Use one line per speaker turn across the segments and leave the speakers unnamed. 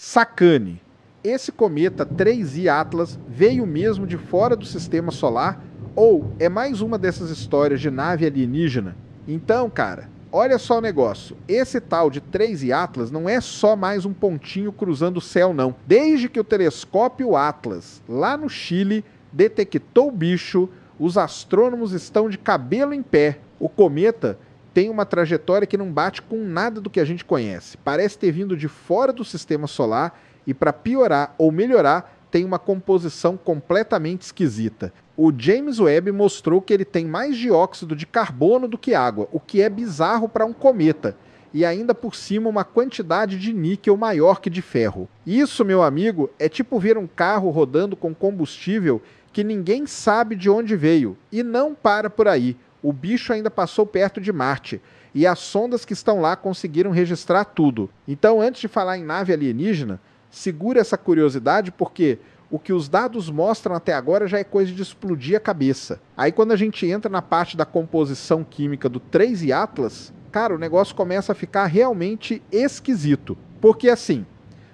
Sacane. Esse cometa 3I Atlas veio mesmo de fora do sistema solar ou é mais uma dessas histórias de nave alienígena? Então, cara, olha só o negócio. Esse tal de 3I Atlas não é só mais um pontinho cruzando o céu, não. Desde que o telescópio Atlas, lá no Chile, detectou o bicho, os astrônomos estão de cabelo em pé. O cometa tem uma trajetória que não bate com nada do que a gente conhece. Parece ter vindo de fora do sistema solar e, para piorar ou melhorar, tem uma composição completamente esquisita. O James Webb mostrou que ele tem mais dióxido de carbono do que água, o que é bizarro para um cometa, e ainda por cima uma quantidade de níquel maior que de ferro. Isso, meu amigo, é tipo ver um carro rodando com combustível que ninguém sabe de onde veio, e não para por aí. O bicho ainda passou perto de Marte, e as sondas que estão lá conseguiram registrar tudo. Então, antes de falar em nave alienígena, segura essa curiosidade, porque o que os dados mostram até agora já é coisa de explodir a cabeça. Aí quando a gente entra na parte da composição química do 3I Atlas, cara, o negócio começa a ficar realmente esquisito. Porque assim,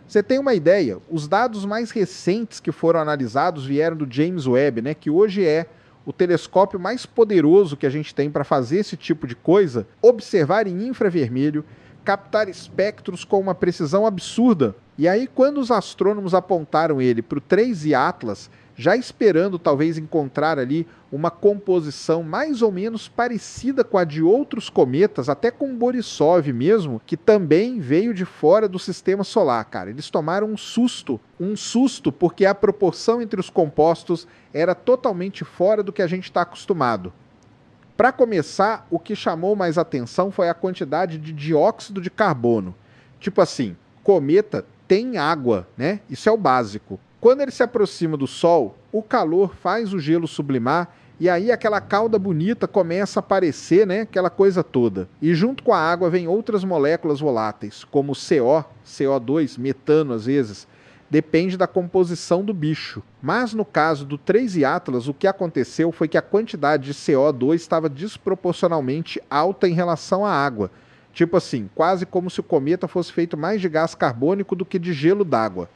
você tem uma ideia, os dados mais recentes que foram analisados vieram do James Webb, né, que hoje é o telescópio mais poderoso que a gente tem para fazer esse tipo de coisa, observar em infravermelho, captar espectros com uma precisão absurda. E aí, quando os astrônomos apontaram ele para o 3I Atlas, já esperando talvez encontrar ali uma composição mais ou menos parecida com a de outros cometas, até com Borisov mesmo, que também veio de fora do sistema solar, cara. Eles tomaram um susto porque a proporção entre os compostos era totalmente fora do que a gente está acostumado. Para começar, o que chamou mais atenção foi a quantidade de dióxido de carbono. Tipo assim, cometa tem água, né? Isso é o básico. Quando ele se aproxima do Sol, o calor faz o gelo sublimar e aí aquela cauda bonita começa a aparecer, né? Aquela coisa toda. E junto com a água vem outras moléculas voláteis, como CO, CO2, metano às vezes. Depende da composição do bicho. Mas no caso do 3I Atlas, o que aconteceu foi que a quantidade de CO2 estava desproporcionalmente alta em relação à água. Tipo assim, quase como se o cometa fosse feito mais de gás carbônico do que de gelo d'água.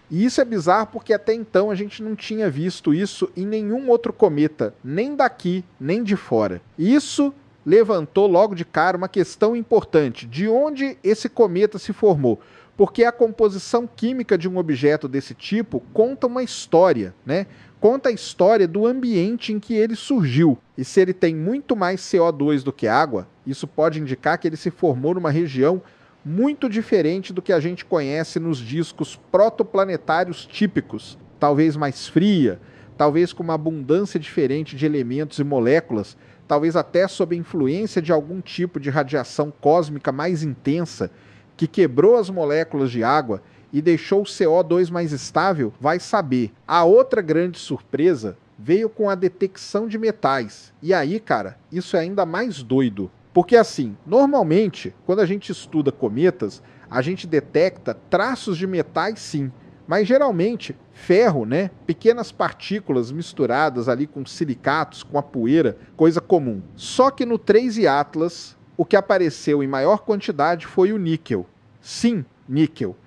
E isso é bizarro porque até então a gente não tinha visto isso em nenhum outro cometa, nem daqui, nem de fora. Isso levantou logo de cara uma questão importante: de onde esse cometa se formou? Porque a composição química de um objeto desse tipo conta uma história, né? Conta a história do ambiente em que ele surgiu. E se ele tem muito mais CO2 do que água, isso pode indicar que ele se formou numa região muito diferente do que a gente conhece nos discos protoplanetários típicos. Talvez mais fria, talvez com uma abundância diferente de elementos e moléculas, talvez até sob a influência de algum tipo de radiação cósmica mais intensa, que quebrou as moléculas de água e deixou o CO2 mais estável, vai saber. A outra grande surpresa veio com a detecção de metais. E aí, cara, isso é ainda mais doido. Porque assim, normalmente, quando a gente estuda cometas, a gente detecta traços de metais sim, mas geralmente ferro, né? Pequenas partículas misturadas ali com silicatos, com a poeira, coisa comum. Só que no 3I Atlas, o que apareceu em maior quantidade foi o níquel. Sim, níquel.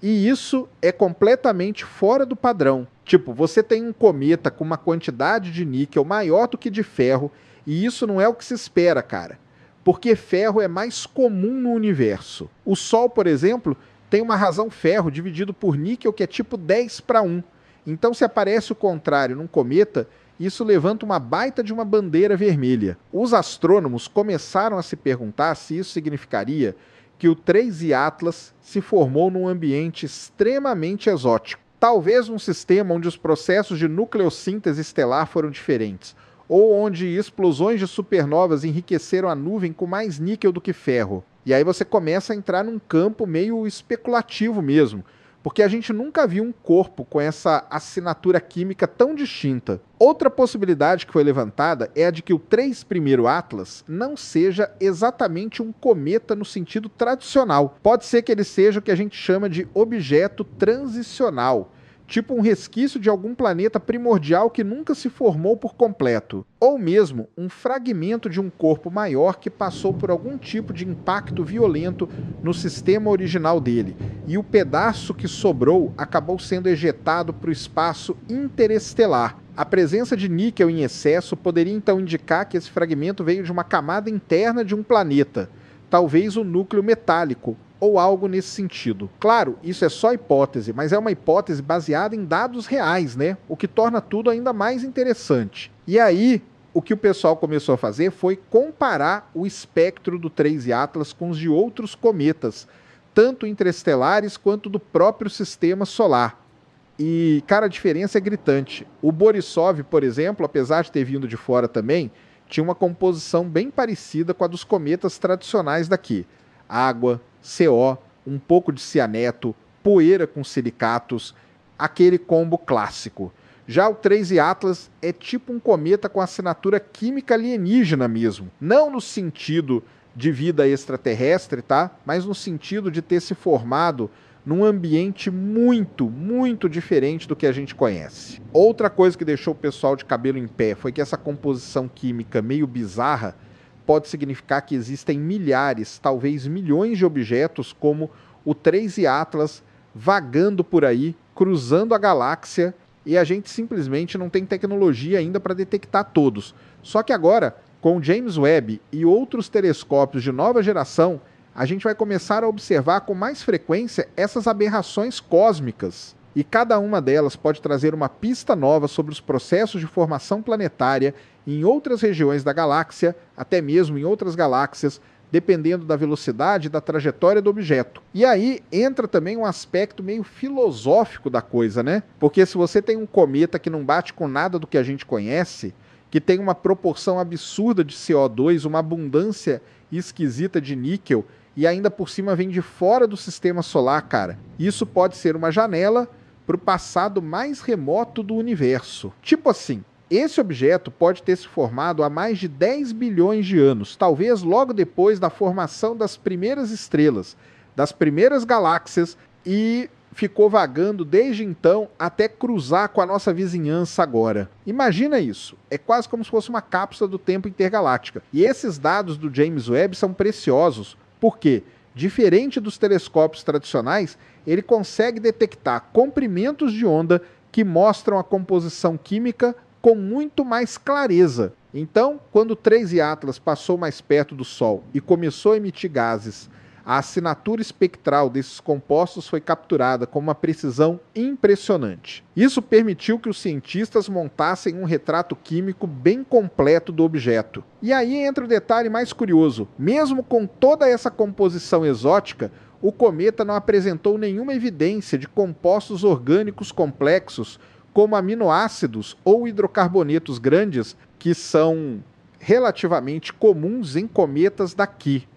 E isso é completamente fora do padrão. Tipo, você tem um cometa com uma quantidade de níquel maior do que de ferro, e isso não é o que se espera, cara. Porque ferro é mais comum no universo. O Sol, por exemplo, tem uma razão ferro dividido por níquel que é tipo 10:1. Então, se aparece o contrário num cometa, isso levanta uma baita de uma bandeira vermelha. Os astrônomos começaram a se perguntar se isso significaria que o 3I Atlas se formou num ambiente extremamente exótico. Talvez num sistema onde os processos de nucleossíntese estelar foram diferentes, ou onde explosões de supernovas enriqueceram a nuvem com mais níquel do que ferro. E aí você começa a entrar num campo meio especulativo mesmo, porque a gente nunca viu um corpo com essa assinatura química tão distinta. Outra possibilidade que foi levantada é a de que o 3I Atlas não seja exatamente um cometa no sentido tradicional. Pode ser que ele seja o que a gente chama de objeto transicional, tipo um resquício de algum planeta primordial que nunca se formou por completo, ou mesmo um fragmento de um corpo maior que passou por algum tipo de impacto violento no sistema original dele, e o pedaço que sobrou acabou sendo ejetado para o espaço interestelar. A presença de níquel em excesso poderia então indicar que esse fragmento veio de uma camada interna de um planeta, talvez o núcleo metálico, ou algo nesse sentido. Claro, isso é só hipótese, mas é uma hipótese baseada em dados reais, né? O que torna tudo ainda mais interessante. E aí, o que o pessoal começou a fazer foi comparar o espectro do 3I Atlas com os de outros cometas, tanto interestelares quanto do próprio sistema solar. E, cara, a diferença é gritante. O Borisov, por exemplo, apesar de ter vindo de fora também, tinha uma composição bem parecida com a dos cometas tradicionais daqui. Água, CO, um pouco de cianeto, poeira com silicatos, aquele combo clássico. Já o 3I Atlas é tipo um cometa com assinatura química alienígena mesmo. Não no sentido de vida extraterrestre, tá? Mas no sentido de ter se formado num ambiente muito, muito diferente do que a gente conhece. Outra coisa que deixou o pessoal de cabelo em pé foi que essa composição química meio bizarra pode significar que existem milhares, talvez milhões de objetos como o 3I Atlas vagando por aí, cruzando a galáxia, e a gente simplesmente não tem tecnologia ainda para detectar todos. Só que agora, com o James Webb e outros telescópios de nova geração, a gente vai começar a observar com mais frequência essas aberrações cósmicas. E cada uma delas pode trazer uma pista nova sobre os processos de formação planetária em outras regiões da galáxia, até mesmo em outras galáxias, dependendo da velocidade e da trajetória do objeto. E aí entra também um aspecto meio filosófico da coisa, né? Porque se você tem um cometa que não bate com nada do que a gente conhece, que tem uma proporção absurda de CO2, uma abundância esquisita de níquel, e ainda por cima vem de fora do sistema solar, cara, isso pode ser uma janela para o passado mais remoto do universo. Tipo assim, esse objeto pode ter se formado há mais de 10 bilhões de anos, talvez logo depois da formação das primeiras estrelas, das primeiras galáxias, e ficou vagando desde então até cruzar com a nossa vizinhança agora. Imagina isso, é quase como se fosse uma cápsula do tempo intergaláctica. E esses dados do James Webb são preciosos, porque, diferente dos telescópios tradicionais, ele consegue detectar comprimentos de onda que mostram a composição química com muito mais clareza. Então, quando o 3I Atlas passou mais perto do Sol e começou a emitir gases, a assinatura espectral desses compostos foi capturada com uma precisão impressionante. Isso permitiu que os cientistas montassem um retrato químico bem completo do objeto. E aí entra o detalhe mais curioso. Mesmo com toda essa composição exótica, o cometa não apresentou nenhuma evidência de compostos orgânicos complexos, como aminoácidos ou hidrocarbonetos grandes, que são relativamente comuns em cometas daqui.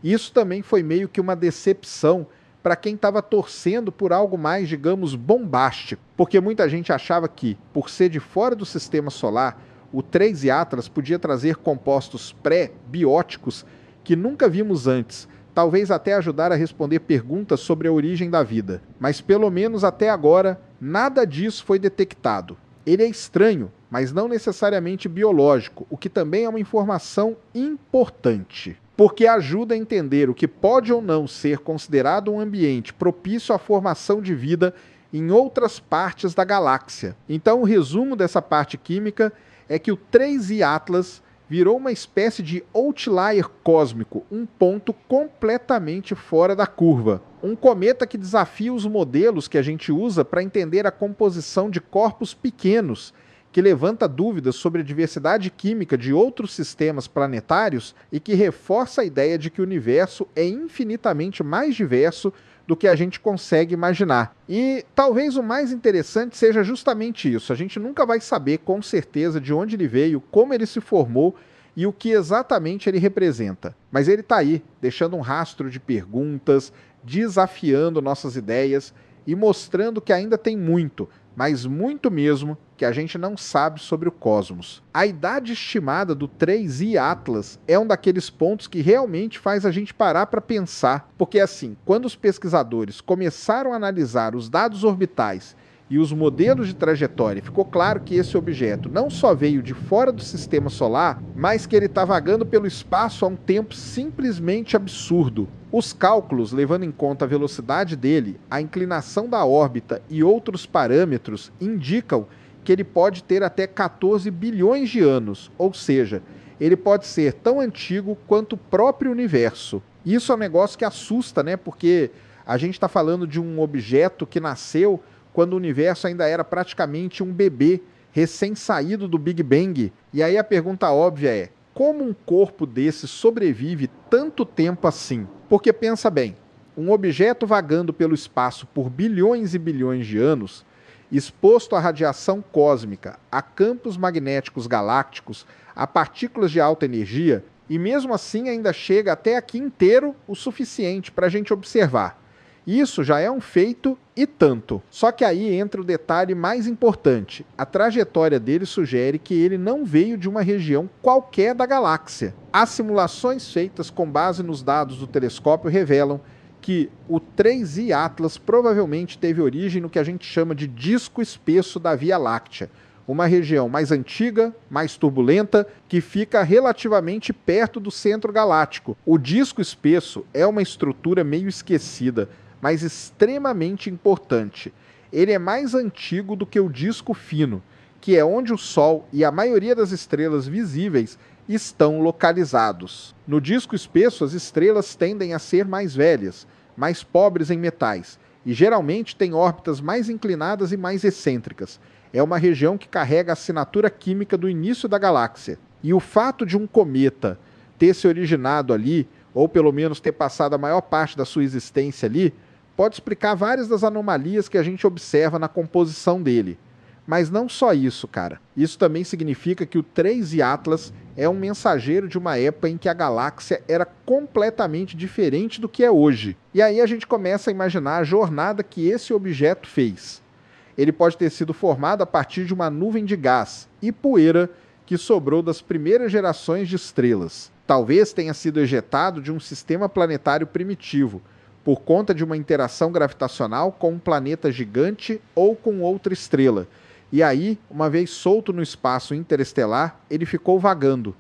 Isso também foi meio que uma decepção para quem estava torcendo por algo mais, digamos, bombástico, porque muita gente achava que, por ser de fora do sistema solar, o 3I Atlas podia trazer compostos pré-bióticos que nunca vimos antes, talvez até ajudar a responder perguntas sobre a origem da vida. Mas pelo menos até agora, nada disso foi detectado. Ele é estranho, mas não necessariamente biológico, o que também é uma informação importante, porque ajuda a entender o que pode ou não ser considerado um ambiente propício à formação de vida em outras partes da galáxia. Então, o resumo dessa parte química é que o 3I Atlas virou uma espécie de outlier cósmico, um ponto completamente fora da curva. Um cometa que desafia os modelos que a gente usa para entender a composição de corpos pequenos, que levanta dúvidas sobre a diversidade química de outros sistemas planetários e que reforça a ideia de que o universo é infinitamente mais diverso do que a gente consegue imaginar. E talvez o mais interessante seja justamente isso. A gente nunca vai saber com certeza de onde ele veio, como ele se formou e o que exatamente ele representa. Mas ele está aí, deixando um rastro de perguntas, desafiando nossas ideias e mostrando que ainda tem muito, mas muito mesmo, que a gente não sabe sobre o cosmos. A idade estimada do 3I Atlas é um daqueles pontos que realmente faz a gente parar para pensar, porque assim, quando os pesquisadores começaram a analisar os dados orbitais e os modelos de trajetória, ficou claro que esse objeto não só veio de fora do sistema solar, mas que ele está vagando pelo espaço há um tempo simplesmente absurdo. Os cálculos, levando em conta a velocidade dele, a inclinação da órbita e outros parâmetros, indicam que ele pode ter até 14 bilhões de anos, ou seja, ele pode ser tão antigo quanto o próprio universo. Isso é um negócio que assusta, né? Porque a gente está falando de um objeto que nasceu quando o universo ainda era praticamente um bebê, recém-saído do Big Bang. E aí a pergunta óbvia é, como um corpo desse sobrevive tanto tempo assim? Porque pensa bem, um objeto vagando pelo espaço por bilhões e bilhões de anos, exposto à radiação cósmica, a campos magnéticos galácticos, a partículas de alta energia, e mesmo assim ainda chega até aqui inteiro o suficiente para a gente observar. Isso já é um feito e tanto. Só que aí entra o detalhe mais importante. A trajetória dele sugere que ele não veio de uma região qualquer da galáxia. As simulações feitas com base nos dados do telescópio revelam que o 3I Atlas provavelmente teve origem no que a gente chama de disco espesso da Via Láctea, uma região mais antiga, mais turbulenta, que fica relativamente perto do centro galáctico. O disco espesso é uma estrutura meio esquecida, mas extremamente importante. Ele é mais antigo do que o disco fino, que é onde o Sol e a maioria das estrelas visíveis estão localizados. No disco espesso, as estrelas tendem a ser mais velhas, mais pobres em metais, e geralmente têm órbitas mais inclinadas e mais excêntricas. É uma região que carrega a assinatura química do início da galáxia. E o fato de um cometa ter se originado ali, ou pelo menos ter passado a maior parte da sua existência ali, pode explicar várias das anomalias que a gente observa na composição dele. Mas não só isso, cara. Isso também significa que o 3I Atlas é um mensageiro de uma época em que a galáxia era completamente diferente do que é hoje. E aí a gente começa a imaginar a jornada que esse objeto fez. Ele pode ter sido formado a partir de uma nuvem de gás e poeira que sobrou das primeiras gerações de estrelas. Talvez tenha sido ejetado de um sistema planetário primitivo, por conta de uma interação gravitacional com um planeta gigante ou com outra estrela. E aí, uma vez solto no espaço interestelar, ele ficou vagando.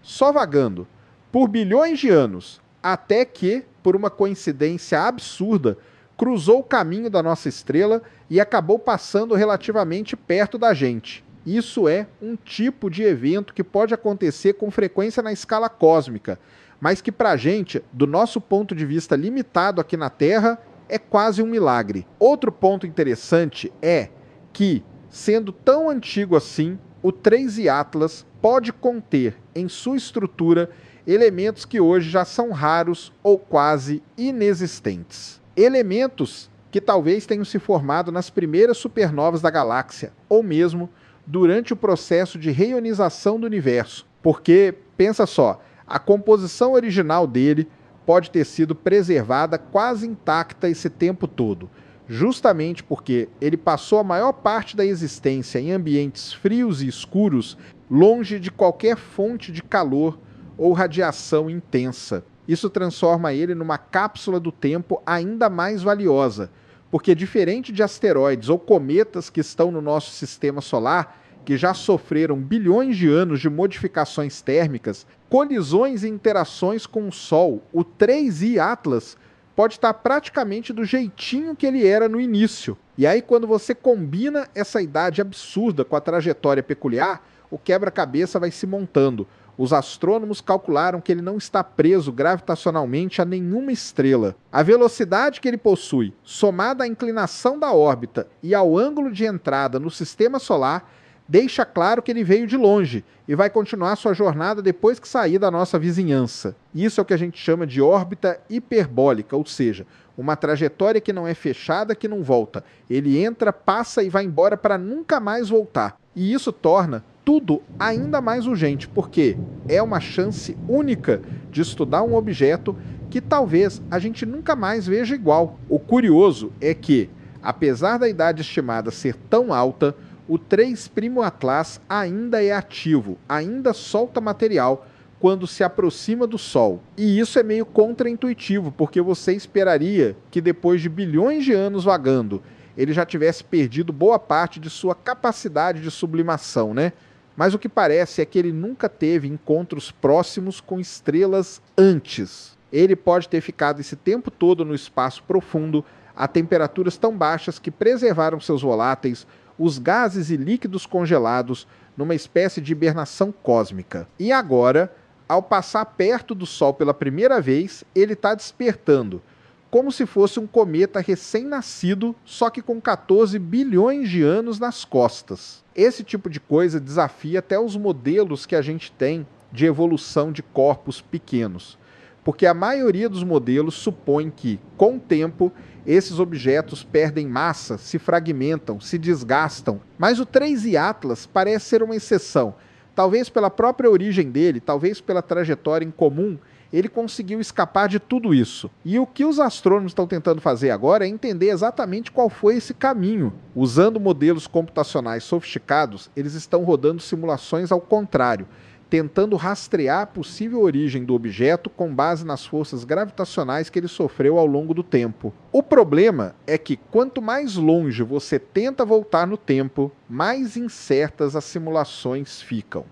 Só vagando, por bilhões de anos, até que, por uma coincidência absurda, cruzou o caminho da nossa estrela e acabou passando relativamente perto da gente. Isso é um tipo de evento que pode acontecer com frequência na escala cósmica, mas que pra gente, do nosso ponto de vista limitado aqui na Terra, é quase um milagre. Outro ponto interessante é que, sendo tão antigo assim, o 3I Atlas pode conter em sua estrutura elementos que hoje já são raros ou quase inexistentes. Elementos que talvez tenham se formado nas primeiras supernovas da galáxia, ou mesmo durante o processo de reionização do universo. Porque, pensa só, a composição original dele pode ter sido preservada quase intacta esse tempo todo, justamente porque ele passou a maior parte da existência em ambientes frios e escuros, longe de qualquer fonte de calor ou radiação intensa. Isso transforma ele numa cápsula do tempo ainda mais valiosa, porque diferente de asteroides ou cometas que estão no nosso sistema solar, que já sofreram bilhões de anos de modificações térmicas, colisões e interações com o Sol, o 3I Atlas pode estar praticamente do jeitinho que ele era no início. E aí, quando você combina essa idade absurda com a trajetória peculiar, o quebra-cabeça vai se montando. Os astrônomos calcularam que ele não está preso gravitacionalmente a nenhuma estrela. A velocidade que ele possui, somada à inclinação da órbita e ao ângulo de entrada no sistema solar, deixa claro que ele veio de longe e vai continuar sua jornada depois que sair da nossa vizinhança. Isso é o que a gente chama de órbita hiperbólica, ou seja, uma trajetória que não é fechada, que não volta. Ele entra, passa e vai embora para nunca mais voltar. E isso torna tudo ainda mais urgente, porque é uma chance única de estudar um objeto que talvez a gente nunca mais veja igual. O curioso é que, apesar da idade estimada ser tão alta, o 3' Atlas ainda é ativo, ainda solta material quando se aproxima do Sol. E isso é meio contraintuitivo, porque você esperaria que depois de bilhões de anos vagando, ele já tivesse perdido boa parte de sua capacidade de sublimação, né? Mas o que parece é que ele nunca teve encontros próximos com estrelas antes. Ele pode ter ficado esse tempo todo no espaço profundo, a temperaturas tão baixas que preservaram seus voláteis, os gases e líquidos congelados, numa espécie de hibernação cósmica. E agora, ao passar perto do Sol pela primeira vez, ele está despertando, como se fosse um cometa recém-nascido, só que com 14 bilhões de anos nas costas. Esse tipo de coisa desafia até os modelos que a gente tem de evolução de corpos pequenos, porque a maioria dos modelos supõe que, com o tempo, esses objetos perdem massa, se fragmentam, se desgastam. Mas o 3I Atlas parece ser uma exceção. Talvez pela própria origem dele, talvez pela trajetória em comum, ele conseguiu escapar de tudo isso. E o que os astrônomos estão tentando fazer agora é entender exatamente qual foi esse caminho. Usando modelos computacionais sofisticados, eles estão rodando simulações ao contrário, tentando rastrear a possível origem do objeto com base nas forças gravitacionais que ele sofreu ao longo do tempo. O problema é que quanto mais longe você tenta voltar no tempo, mais incertas as simulações ficam.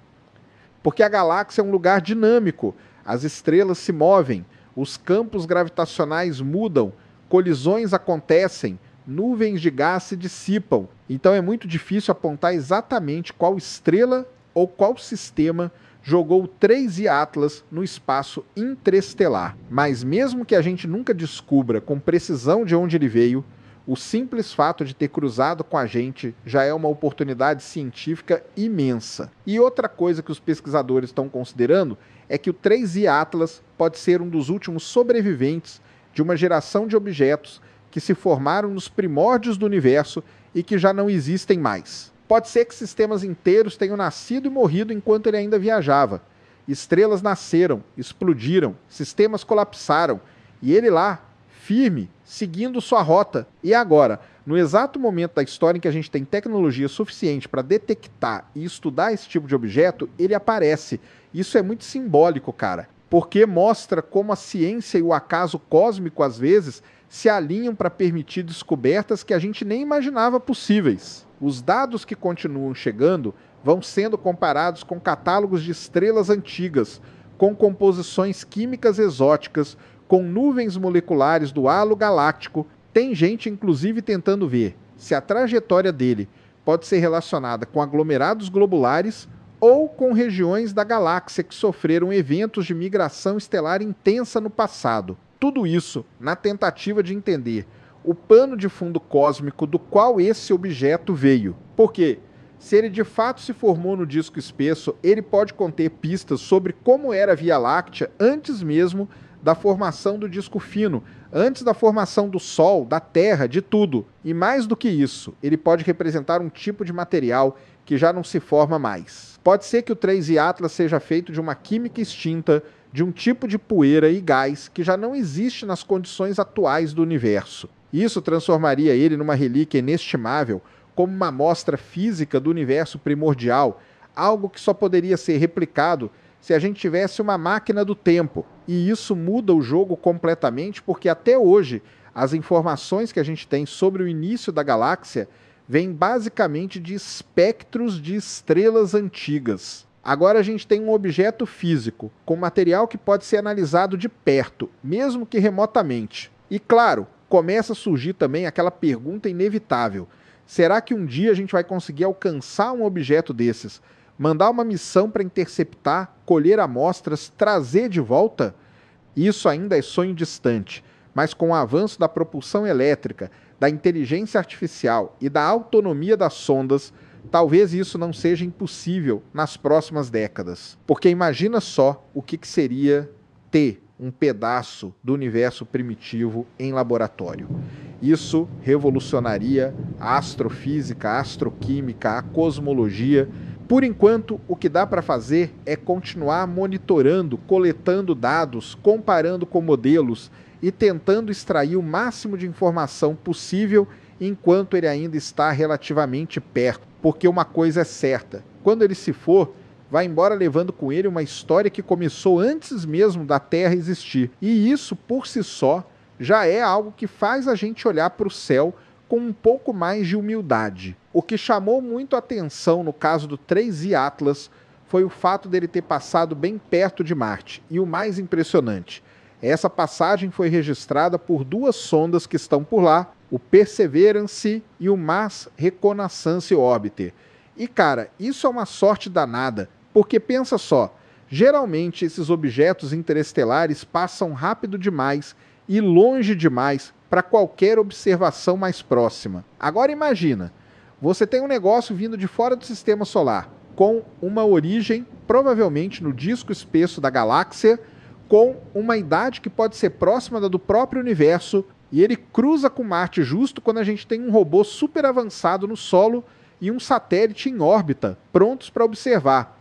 Porque a galáxia é um lugar dinâmico, as estrelas se movem, os campos gravitacionais mudam, colisões acontecem, nuvens de gás se dissipam. Então é muito difícil apontar exatamente qual estrela ou qual sistema jogou o 3I Atlas no espaço interestelar. Mas mesmo que a gente nunca descubra com precisão de onde ele veio, o simples fato de ter cruzado com a gente já é uma oportunidade científica imensa. E outra coisa que os pesquisadores estão considerando é que o 3I Atlas pode ser um dos últimos sobreviventes de uma geração de objetos que se formaram nos primórdios do universo e que já não existem mais. Pode ser que sistemas inteiros tenham nascido e morrido enquanto ele ainda viajava. Estrelas nasceram, explodiram, sistemas colapsaram, e ele lá, firme, seguindo sua rota. E agora, no exato momento da história em que a gente tem tecnologia suficiente para detectar e estudar esse tipo de objeto, ele aparece. Isso é muito simbólico, cara, porque mostra como a ciência e o acaso cósmico, às vezes, se alinham para permitir descobertas que a gente nem imaginava possíveis. Os dados que continuam chegando vão sendo comparados com catálogos de estrelas antigas, com composições químicas exóticas, com nuvens moleculares do halo galáctico. Tem gente, inclusive, tentando ver se a trajetória dele pode ser relacionada com aglomerados globulares ou com regiões da galáxia que sofreram eventos de migração estelar intensa no passado. Tudo isso na tentativa de entender o pano de fundo cósmico do qual esse objeto veio. Porque, se ele de fato se formou no disco espesso, ele pode conter pistas sobre como era a Via Láctea antes mesmo da formação do disco fino, antes da formação do Sol, da Terra, de tudo. E mais do que isso, ele pode representar um tipo de material que já não se forma mais. Pode ser que o 3I Atlas seja feito de uma química extinta, de um tipo de poeira e gás que já não existe nas condições atuais do universo. Isso transformaria ele numa relíquia inestimável, como uma amostra física do universo primordial, algo que só poderia ser replicado se a gente tivesse uma máquina do tempo. E isso muda o jogo completamente, porque até hoje as informações que a gente tem sobre o início da galáxia vêm basicamente de espectros de estrelas antigas. Agora a gente tem um objeto físico, com material que pode ser analisado de perto, mesmo que remotamente. E claro, começa a surgir também aquela pergunta inevitável: será que um dia a gente vai conseguir alcançar um objeto desses, mandar uma missão para interceptar, colher amostras, trazer de volta? Isso ainda é sonho distante, mas com o avanço da propulsão elétrica, da inteligência artificial e da autonomia das sondas, talvez isso não seja impossível nas próximas décadas. Porque imagina só o que seria ter um pedaço do universo primitivo em laboratório. Isso revolucionaria a astrofísica, a astroquímica, a cosmologia. Por enquanto, o que dá para fazer é continuar monitorando, coletando dados, comparando com modelos e tentando extrair o máximo de informação possível enquanto ele ainda está relativamente perto. Porque uma coisa é certa: quando ele se for, vai embora levando com ele uma história que começou antes mesmo da Terra existir. E isso, por si só, já é algo que faz a gente olhar para o céu com um pouco mais de humildade. O que chamou muito a atenção no caso do 3i Atlas foi o fato dele ter passado bem perto de Marte. E o mais impressionante, essa passagem foi registrada por duas sondas que estão por lá, o Perseverance e o Mars Reconnaissance Orbiter. E cara, isso é uma sorte danada, porque pensa só, geralmente esses objetos interestelares passam rápido demais e longe demais para qualquer observação mais próxima. Agora imagina, você tem um negócio vindo de fora do sistema solar, com uma origem provavelmente no disco espesso da galáxia, com uma idade que pode ser próxima da do próprio universo, e ele cruza com Marte justo quando a gente tem um robô super avançado no solo e um satélite em órbita, prontos para observar.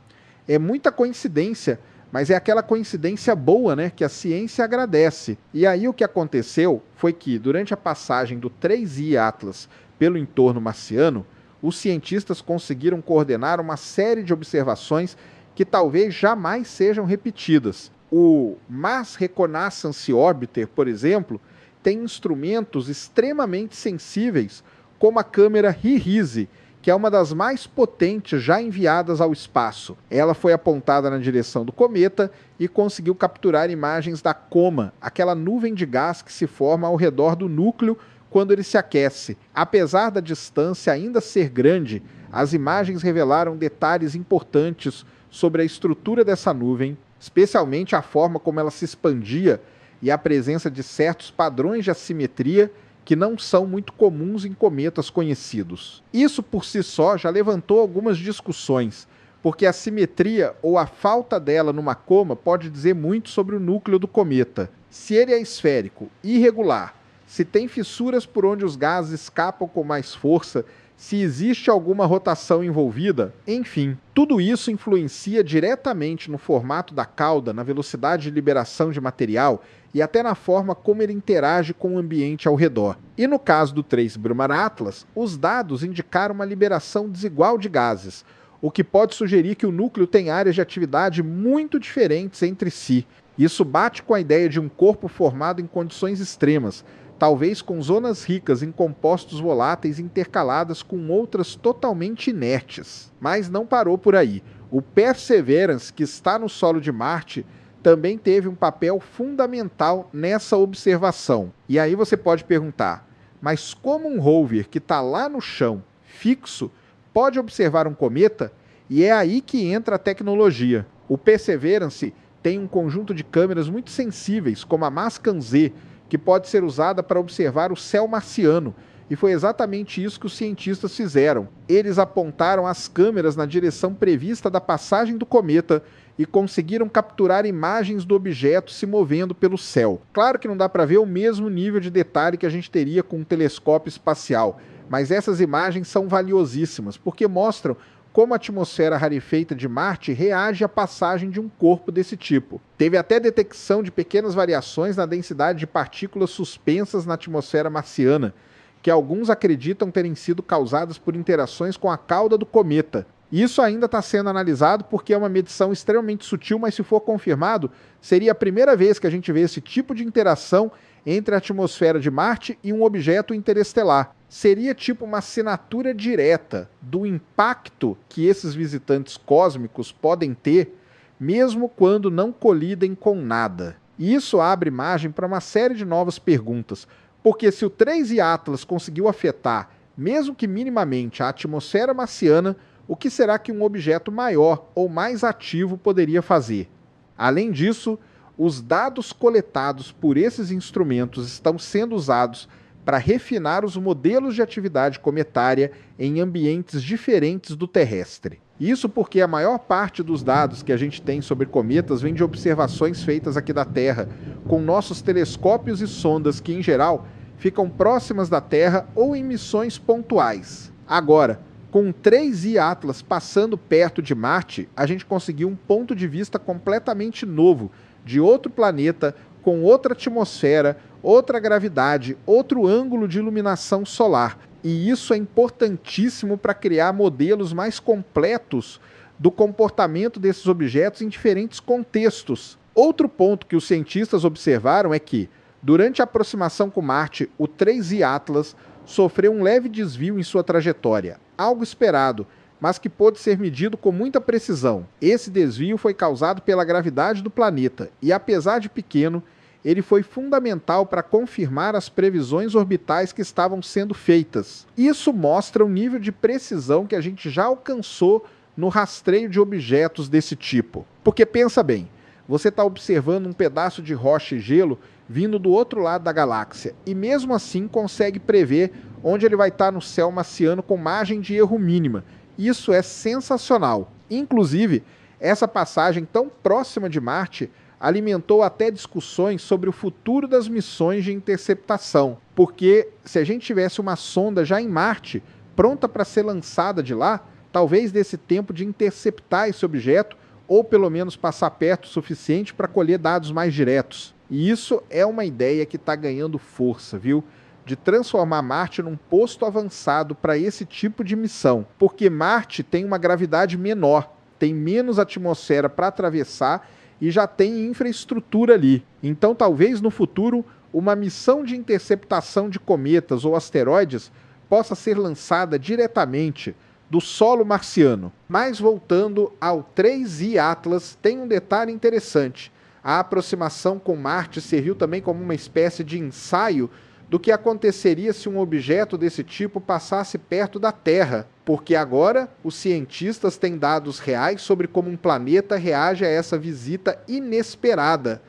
É muita coincidência, mas é aquela coincidência boa, né, que a ciência agradece. E aí o que aconteceu foi que, durante a passagem do 3i Atlas pelo entorno marciano, os cientistas conseguiram coordenar uma série de observações que talvez jamais sejam repetidas. O Mars Reconnaissance Orbiter, por exemplo, tem instrumentos extremamente sensíveis, como a câmera HiRISE, que é uma das mais potentes já enviadas ao espaço. Ela foi apontada na direção do cometa e conseguiu capturar imagens da coma, aquela nuvem de gás que se forma ao redor do núcleo quando ele se aquece. Apesar da distância ainda ser grande, as imagens revelaram detalhes importantes sobre a estrutura dessa nuvem, especialmente a forma como ela se expandia e a presença de certos padrões de assimetria que não são muito comuns em cometas conhecidos. Isso por si só já levantou algumas discussões, porque a simetria ou a falta dela numa coma pode dizer muito sobre o núcleo do cometa. Se ele é esférico, irregular, se tem fissuras por onde os gases escapam com mais força, se existe alguma rotação envolvida, enfim, tudo isso influencia diretamente no formato da cauda, na velocidade de liberação de material e até na forma como ele interage com o ambiente ao redor. E no caso do 3 Brumar Atlas, os dados indicaram uma liberação desigual de gases, o que pode sugerir que o núcleo tem áreas de atividade muito diferentes entre si. Isso bate com a ideia de um corpo formado em condições extremas, talvez com zonas ricas em compostos voláteis intercaladas com outras totalmente inertes. Mas não parou por aí. O Perseverance, que está no solo de Marte, também teve um papel fundamental nessa observação. E aí você pode perguntar, mas como um rover que está lá no chão, fixo, pode observar um cometa? E é aí que entra a tecnologia. O Perseverance tem um conjunto de câmeras muito sensíveis, como a Mascan-Z, que pode ser usada para observar o céu marciano, e foi exatamente isso que os cientistas fizeram. Eles apontaram as câmeras na direção prevista da passagem do cometa e conseguiram capturar imagens do objeto se movendo pelo céu. Claro que não dá para ver o mesmo nível de detalhe que a gente teria com um telescópio espacial, mas essas imagens são valiosíssimas, porque mostram como a atmosfera rarefeita de Marte reage à passagem de um corpo desse tipo. Teve até detecção de pequenas variações na densidade de partículas suspensas na atmosfera marciana, que alguns acreditam terem sido causadas por interações com a cauda do cometa. Isso ainda está sendo analisado porque é uma medição extremamente sutil, mas se for confirmado, seria a primeira vez que a gente vê esse tipo de interação entre a atmosfera de Marte e um objeto interestelar. Seria tipo uma assinatura direta do impacto que esses visitantes cósmicos podem ter, mesmo quando não colidem com nada. E isso abre margem para uma série de novas perguntas, porque se o 3i Atlas conseguiu afetar, mesmo que minimamente, a atmosfera marciana, o que será que um objeto maior ou mais ativo poderia fazer? Além disso, os dados coletados por esses instrumentos estão sendo usados para refinar os modelos de atividade cometária em ambientes diferentes do terrestre. Isso porque a maior parte dos dados que a gente tem sobre cometas vem de observações feitas aqui da Terra, com nossos telescópios e sondas que, em geral, ficam próximas da Terra ou em missões pontuais. Agora, com o 3i Atlas passando perto de Marte, a gente conseguiu um ponto de vista completamente novo, de outro planeta, com outra atmosfera, outra gravidade, outro ângulo de iluminação solar. E isso é importantíssimo para criar modelos mais completos do comportamento desses objetos em diferentes contextos. Outro ponto que os cientistas observaram é que, durante a aproximação com Marte, o 3i Atlas sofreu um leve desvio em sua trajetória, algo esperado, mas que pôde ser medido com muita precisão. Esse desvio foi causado pela gravidade do planeta e, apesar de pequeno, ele foi fundamental para confirmar as previsões orbitais que estavam sendo feitas. Isso mostra o nível de precisão que a gente já alcançou no rastreio de objetos desse tipo. Porque pensa bem, você está observando um pedaço de rocha e gelo vindo do outro lado da galáxia e mesmo assim consegue prever onde ele vai estar no céu marciano com margem de erro mínima. Isso é sensacional. Inclusive, essa passagem tão próxima de Marte alimentou até discussões sobre o futuro das missões de interceptação, porque se a gente tivesse uma sonda já em Marte, pronta para ser lançada de lá, talvez desse tempo de interceptar esse objeto, ou pelo menos passar perto o suficiente para colher dados mais diretos. E isso é uma ideia que está ganhando força, viu? De transformar Marte num posto avançado para esse tipo de missão, porque Marte tem uma gravidade menor, tem menos atmosfera para atravessar e já tem infraestrutura ali. Então talvez no futuro uma missão de interceptação de cometas ou asteroides possa ser lançada diretamente do solo marciano. Mas voltando ao 3I Atlas, tem um detalhe interessante. A aproximação com Marte serviu também como uma espécie de ensaio do que aconteceria se um objeto desse tipo passasse perto da Terra, porque agora os cientistas têm dados reais sobre como um planeta reage a essa visita inesperada.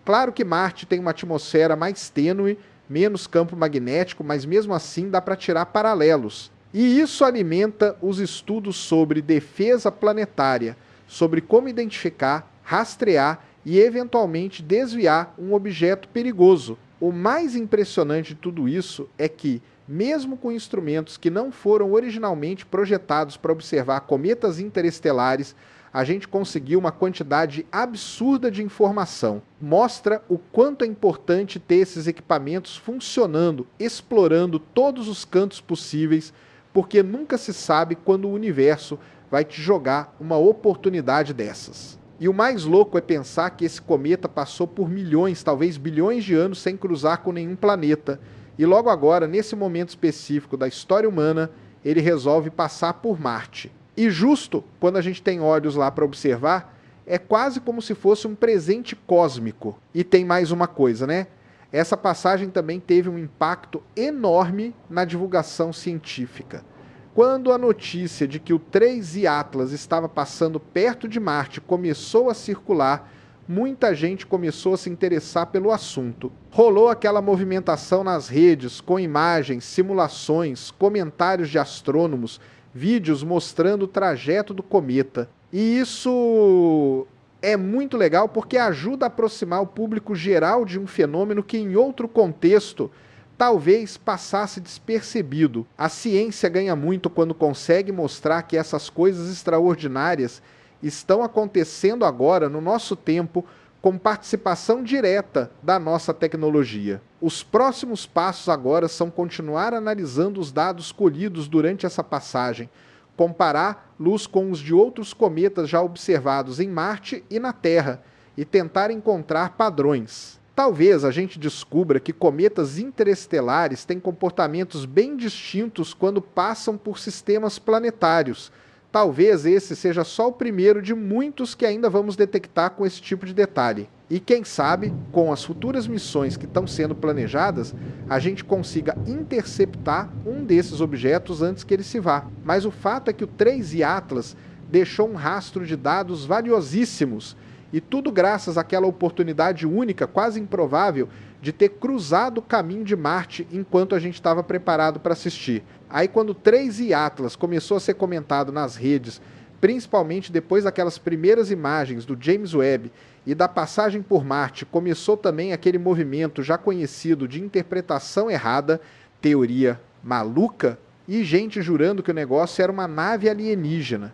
Claro que Marte tem uma atmosfera mais tênue, menos campo magnético, mas mesmo assim dá para tirar paralelos. E isso alimenta os estudos sobre defesa planetária, sobre como identificar, rastrear e eventualmente desviar um objeto perigoso. O mais impressionante de tudo isso é que, mesmo com instrumentos que não foram originalmente projetados para observar cometas interestelares, a gente conseguiu uma quantidade absurda de informação. Mostra o quanto é importante ter esses equipamentos funcionando, explorando todos os cantos possíveis, porque nunca se sabe quando o universo vai te jogar uma oportunidade dessas. E o mais louco é pensar que esse cometa passou por milhões, talvez bilhões de anos sem cruzar com nenhum planeta. E logo agora, nesse momento específico da história humana, ele resolve passar por Marte. E justo quando a gente tem olhos lá para observar, é quase como se fosse um presente cósmico. E tem mais uma coisa, né? Essa passagem também teve um impacto enorme na divulgação científica. Quando a notícia de que o 3I Atlas estava passando perto de Marte começou a circular, muita gente começou a se interessar pelo assunto. Rolou aquela movimentação nas redes, com imagens, simulações, comentários de astrônomos, vídeos mostrando o trajeto do cometa. E isso é muito legal porque ajuda a aproximar o público geral de um fenômeno que, em outro contexto, talvez passasse despercebido. A ciência ganha muito quando consegue mostrar que essas coisas extraordinárias estão acontecendo agora, no nosso tempo, com participação direta da nossa tecnologia. Os próximos passos agora são continuar analisando os dados colhidos durante essa passagem, comparar luz com os de outros cometas já observados em Marte e na Terra, e tentar encontrar padrões. Talvez a gente descubra que cometas interestelares têm comportamentos bem distintos quando passam por sistemas planetários. Talvez esse seja só o primeiro de muitos que ainda vamos detectar com esse tipo de detalhe. E quem sabe, com as futuras missões que estão sendo planejadas, a gente consiga interceptar um desses objetos antes que ele se vá. Mas o fato é que o 3I Atlas deixou um rastro de dados valiosíssimos, e tudo graças àquela oportunidade única, quase improvável, de ter cruzado o caminho de Marte enquanto a gente estava preparado para assistir. Aí quando o 3I Atlas começou a ser comentado nas redes, principalmente depois daquelas primeiras imagens do James Webb e da passagem por Marte, começou também aquele movimento já conhecido de interpretação errada, teoria maluca, e gente jurando que o negócio era uma nave alienígena.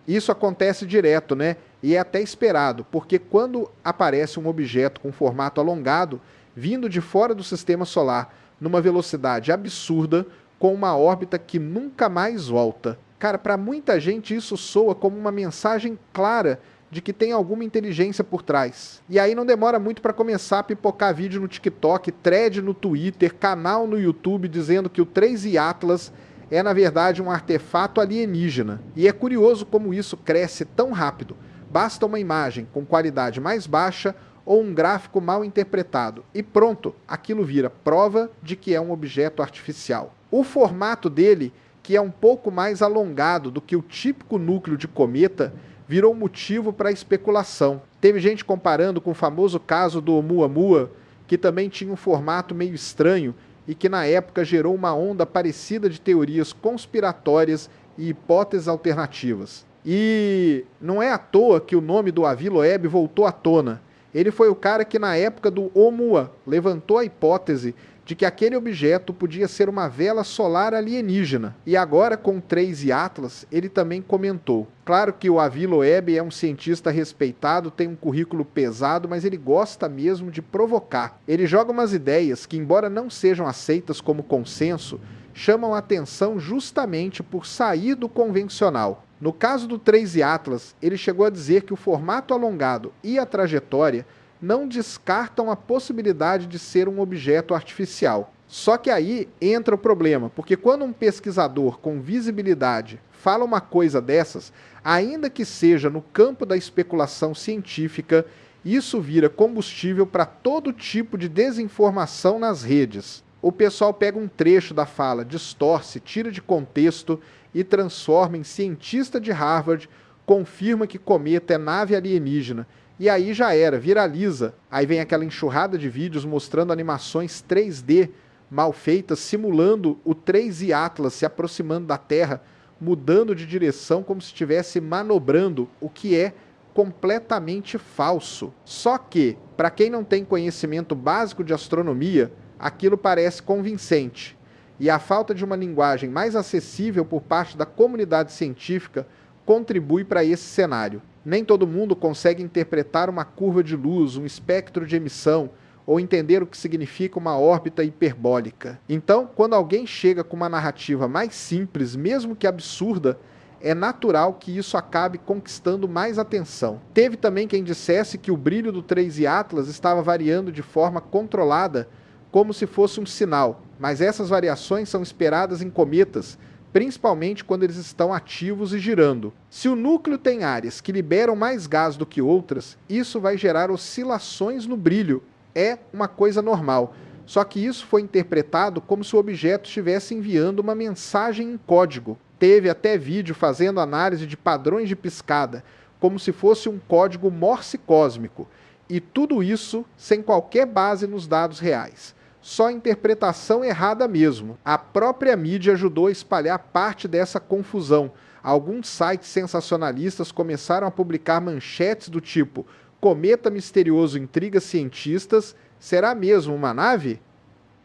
Isso acontece direto, né? E é até esperado, porque quando aparece um objeto com formato alongado, vindo de fora do sistema solar, numa velocidade absurda, com uma órbita que nunca mais volta. Cara, para muita gente isso soa como uma mensagem clara de que tem alguma inteligência por trás. E aí não demora muito para começar a pipocar vídeo no TikTok, thread no Twitter, canal no YouTube dizendo que o 3i Atlas é na verdade um artefato alienígena. E é curioso como isso cresce tão rápido. Basta uma imagem com qualidade mais baixa ou um gráfico mal interpretado e pronto, aquilo vira prova de que é um objeto artificial. O formato dele, que é um pouco mais alongado do que o típico núcleo de cometa, virou motivo para especulação. Teve gente comparando com o famoso caso do Oumuamua, que também tinha um formato meio estranho e que na época gerou uma onda parecida de teorias conspiratórias e hipóteses alternativas. E não é à toa que o nome do Avi Loeb voltou à tona. Ele foi o cara que na época do Oumuamua levantou a hipótese de que aquele objeto podia ser uma vela solar alienígena. E agora, com o 3i Atlas, ele também comentou. Claro que o Avi Loeb é um cientista respeitado, tem um currículo pesado, mas ele gosta mesmo de provocar. Ele joga umas ideias que, embora não sejam aceitas como consenso, chamam a atenção justamente por sair do convencional. No caso do 3i Atlas, ele chegou a dizer que o formato alongado e a trajetória não descartam a possibilidade de ser um objeto artificial. Só que aí entra o problema, porque quando um pesquisador com visibilidade fala uma coisa dessas, ainda que seja no campo da especulação científica, isso vira combustível para todo tipo de desinformação nas redes. O pessoal pega um trecho da fala, distorce, tira de contexto e transforma em cientista de Harvard, confirma que cometa é nave alienígena, e aí já era, viraliza. Aí vem aquela enxurrada de vídeos mostrando animações 3D mal feitas, simulando o 3i Atlas se aproximando da Terra, mudando de direção como se estivesse manobrando, o que é completamente falso. Só que, para quem não tem conhecimento básico de astronomia, aquilo parece convincente. E a falta de uma linguagem mais acessível por parte da comunidade científica contribui para esse cenário. Nem todo mundo consegue interpretar uma curva de luz, um espectro de emissão, ou entender o que significa uma órbita hiperbólica. Então, quando alguém chega com uma narrativa mais simples, mesmo que absurda, é natural que isso acabe conquistando mais atenção. Teve também quem dissesse que o brilho do 3i Atlas estava variando de forma controlada, como se fosse um sinal, mas essas variações são esperadas em cometas, principalmente quando eles estão ativos e girando. Se o núcleo tem áreas que liberam mais gás do que outras, isso vai gerar oscilações no brilho. É uma coisa normal. Só que isso foi interpretado como se o objeto estivesse enviando uma mensagem em código. Teve até vídeo fazendo análise de padrões de piscada, como se fosse um código Morse cósmico. E tudo isso sem qualquer base nos dados reais. Só interpretação errada mesmo. A própria mídia ajudou a espalhar parte dessa confusão. Alguns sites sensacionalistas começaram a publicar manchetes do tipo: cometa misterioso intriga cientistas, será mesmo uma nave?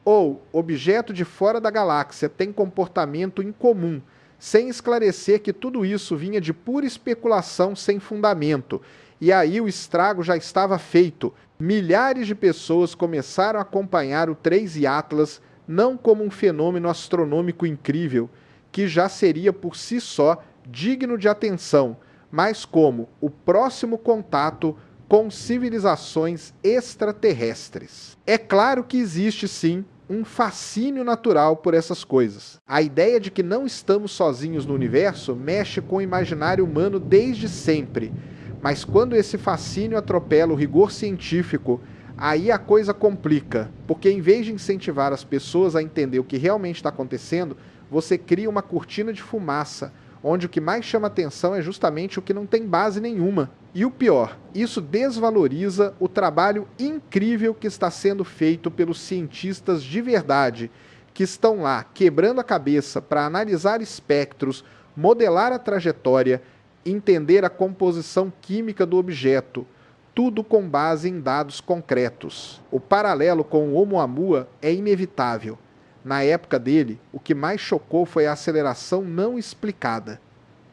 Ou objeto de fora da galáxia tem comportamento incomum, sem esclarecer que tudo isso vinha de pura especulação sem fundamento. E aí o estrago já estava feito. Milhares de pessoas começaram a acompanhar o 3i Atlas não como um fenômeno astronômico incrível, que já seria por si só digno de atenção, mas como o próximo contato com civilizações extraterrestres. É claro que existe sim um fascínio natural por essas coisas. A ideia de que não estamos sozinhos no universo mexe com o imaginário humano desde sempre. Mas quando esse fascínio atropela o rigor científico, aí a coisa complica, porque em vez de incentivar as pessoas a entender o que realmente está acontecendo, você cria uma cortina de fumaça, onde o que mais chama atenção é justamente o que não tem base nenhuma. E o pior, isso desvaloriza o trabalho incrível que está sendo feito pelos cientistas de verdade, que estão lá quebrando a cabeça para analisar espectros, modelar a trajetória, entender a composição química do objeto, tudo com base em dados concretos. O paralelo com o Oumuamua é inevitável. Na época dele, o que mais chocou foi a aceleração não explicada.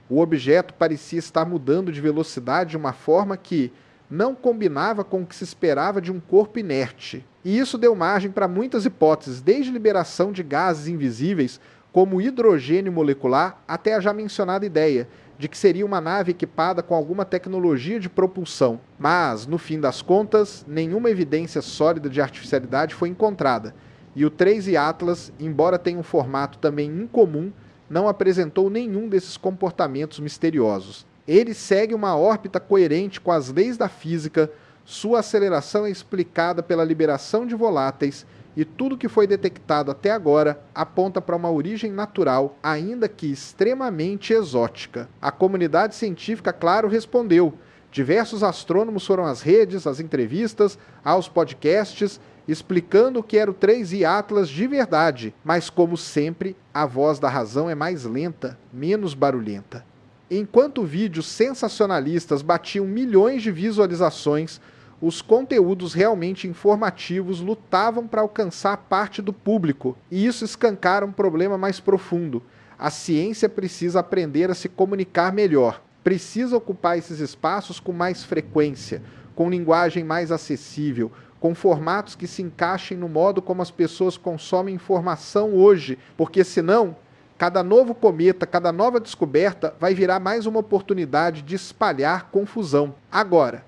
O objeto parecia estar mudando de velocidade de uma forma que não combinava com o que se esperava de um corpo inerte. E isso deu margem para muitas hipóteses, desde liberação de gases invisíveis, como hidrogênio molecular, até a já mencionada ideia de que seria uma nave equipada com alguma tecnologia de propulsão, mas, no fim das contas, nenhuma evidência sólida de artificialidade foi encontrada, e o 3I Atlas, embora tenha um formato também incomum, não apresentou nenhum desses comportamentos misteriosos. Ele segue uma órbita coerente com as leis da física, sua aceleração é explicada pela liberação de voláteis, e tudo que foi detectado até agora aponta para uma origem natural, ainda que extremamente exótica. A comunidade científica, claro, respondeu. Diversos astrônomos foram às redes, às entrevistas, aos podcasts, explicando o que era o 3I Atlas de verdade, mas como sempre, a voz da razão é mais lenta, menos barulhenta. Enquanto vídeos sensacionalistas batiam milhões de visualizações, os conteúdos realmente informativos lutavam para alcançar parte do público, e isso escancara um problema mais profundo. A ciência precisa aprender a se comunicar melhor, precisa ocupar esses espaços com mais frequência, com linguagem mais acessível, com formatos que se encaixem no modo como as pessoas consomem informação hoje, porque senão, cada novo cometa, cada nova descoberta vai virar mais uma oportunidade de espalhar confusão. Agora,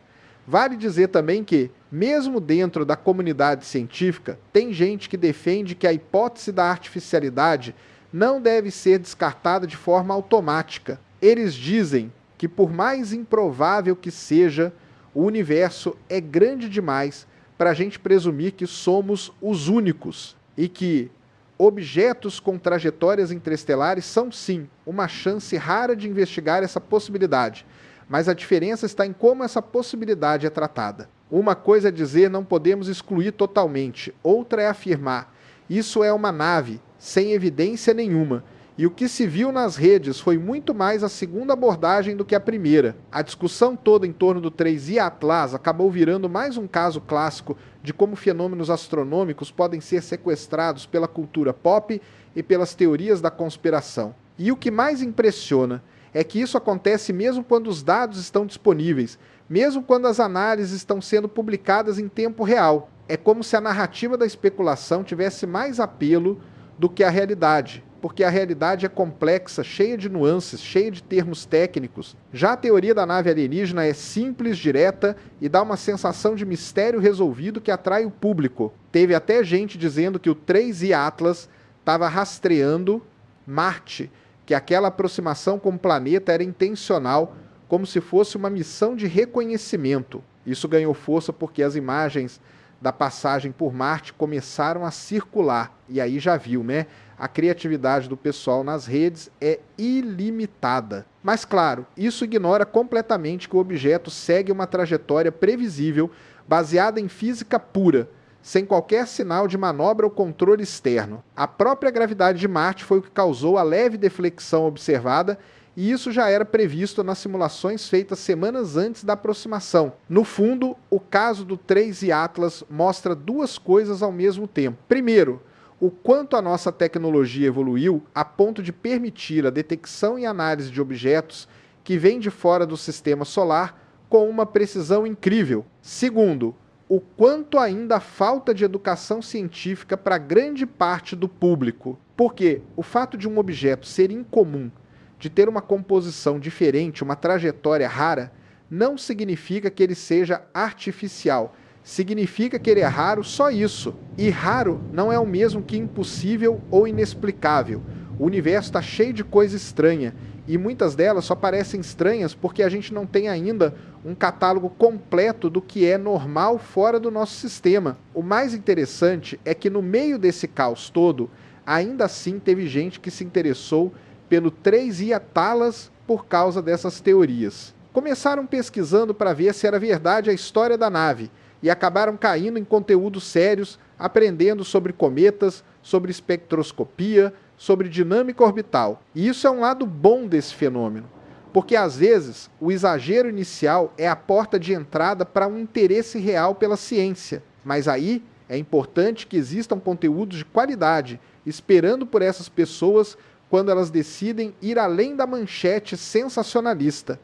vale dizer também que, mesmo dentro da comunidade científica, tem gente que defende que a hipótese da artificialidade não deve ser descartada de forma automática. Eles dizem que, por mais improvável que seja, o universo é grande demais para a gente presumir que somos os únicos e que objetos com trajetórias interestelares são, sim, uma chance rara de investigar essa possibilidade. Mas a diferença está em como essa possibilidade é tratada. Uma coisa é dizer não podemos excluir totalmente, outra é afirmar isso é uma nave, sem evidência nenhuma, e o que se viu nas redes foi muito mais a segunda abordagem do que a primeira. A discussão toda em torno do 3I Atlas acabou virando mais um caso clássico de como fenômenos astronômicos podem ser sequestrados pela cultura pop e pelas teorias da conspiração. E o que mais impressiona é que isso acontece mesmo quando os dados estão disponíveis, mesmo quando as análises estão sendo publicadas em tempo real. É como se a narrativa da especulação tivesse mais apelo do que a realidade, porque a realidade é complexa, cheia de nuances, cheia de termos técnicos. Já a teoria da nave alienígena é simples, direta e dá uma sensação de mistério resolvido que atrai o público. Teve até gente dizendo que o 3I Atlas estava rastreando Marte, que aquela aproximação com o planeta era intencional, como se fosse uma missão de reconhecimento. Isso ganhou força porque as imagens da passagem por Marte começaram a circular. E aí já viu, né? A criatividade do pessoal nas redes é ilimitada. Mas claro, isso ignora completamente que o objeto segue uma trajetória previsível, baseada em física pura, sem qualquer sinal de manobra ou controle externo. A própria gravidade de Marte foi o que causou a leve deflexão observada, e isso já era previsto nas simulações feitas semanas antes da aproximação. No fundo, o caso do 3I Atlas mostra duas coisas ao mesmo tempo. Primeiro, o quanto a nossa tecnologia evoluiu a ponto de permitir a detecção e análise de objetos que vêm de fora do sistema solar com uma precisão incrível. Segundo, o quanto ainda falta de educação científica para grande parte do público. Porque o fato de um objeto ser incomum, de ter uma composição diferente, uma trajetória rara, não significa que ele seja artificial. Significa que ele é raro, só isso. E raro não é o mesmo que impossível ou inexplicável. O universo está cheio de coisa estranha, e muitas delas só parecem estranhas porque a gente não tem ainda um catálogo completo do que é normal fora do nosso sistema. O mais interessante é que no meio desse caos todo, ainda assim teve gente que se interessou pelo 3I Atlas por causa dessas teorias. Começaram pesquisando para ver se era verdade a história da nave, e acabaram caindo em conteúdos sérios, aprendendo sobre cometas, sobre espectroscopia, sobre dinâmica orbital. E isso é um lado bom desse fenômeno, porque às vezes o exagero inicial é a porta de entrada para um interesse real pela ciência. Mas aí é importante que existam conteúdos de qualidade, esperando por essas pessoas quando elas decidem ir além da manchete sensacionalista.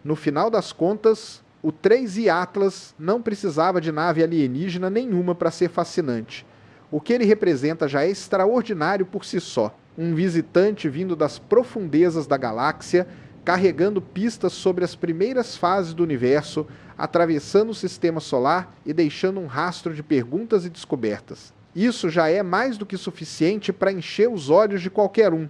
No final das contas, o 3I Atlas não precisava de nave alienígena nenhuma para ser fascinante. O que ele representa já é extraordinário por si só. Um visitante vindo das profundezas da galáxia, carregando pistas sobre as primeiras fases do universo, atravessando o sistema solar e deixando um rastro de perguntas e descobertas. Isso já é mais do que suficiente para encher os olhos de qualquer um.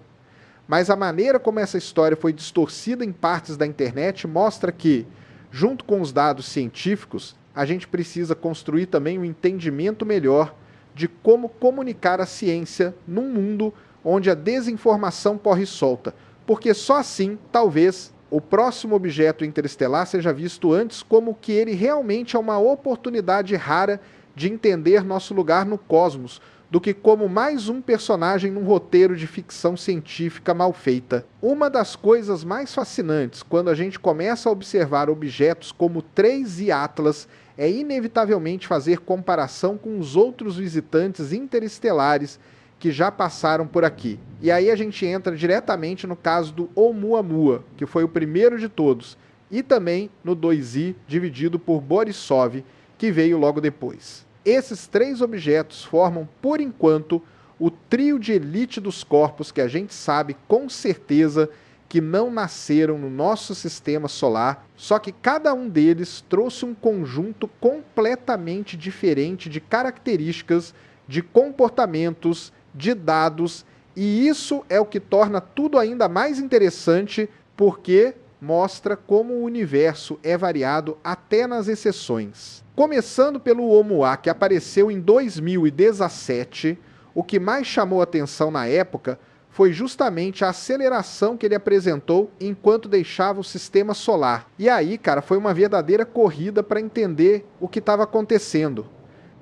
Mas a maneira como essa história foi distorcida em partes da internet mostra que, junto com os dados científicos, a gente precisa construir também um entendimento melhor de como comunicar a ciência num mundo onde a desinformação corre solta, porque só assim, talvez, o próximo objeto interestelar seja visto antes como que ele realmente é uma oportunidade rara de entender nosso lugar no cosmos, do que como mais um personagem num roteiro de ficção científica mal feita. Uma das coisas mais fascinantes quando a gente começa a observar objetos como 3 e Atlas é inevitavelmente fazer comparação com os outros visitantes interestelares que já passaram por aqui. E aí a gente entra diretamente no caso do Oumuamua, que foi o primeiro de todos, e também no 2I, dividido por Borisov, que veio logo depois. Esses 3 objetos formam, por enquanto, o trio de elite dos corpos que a gente sabe com certeza que não nasceram no nosso sistema solar, só que cada um deles trouxe um conjunto completamente diferente de características, de comportamentos, de dados, e isso é o que torna tudo ainda mais interessante, porque mostra como o universo é variado até nas exceções. Começando pelo Oumuamua, que apareceu em 2017, o que mais chamou atenção na época foi justamente a aceleração que ele apresentou enquanto deixava o sistema solar. E aí, cara, foi uma verdadeira corrida para entender o que estava acontecendo,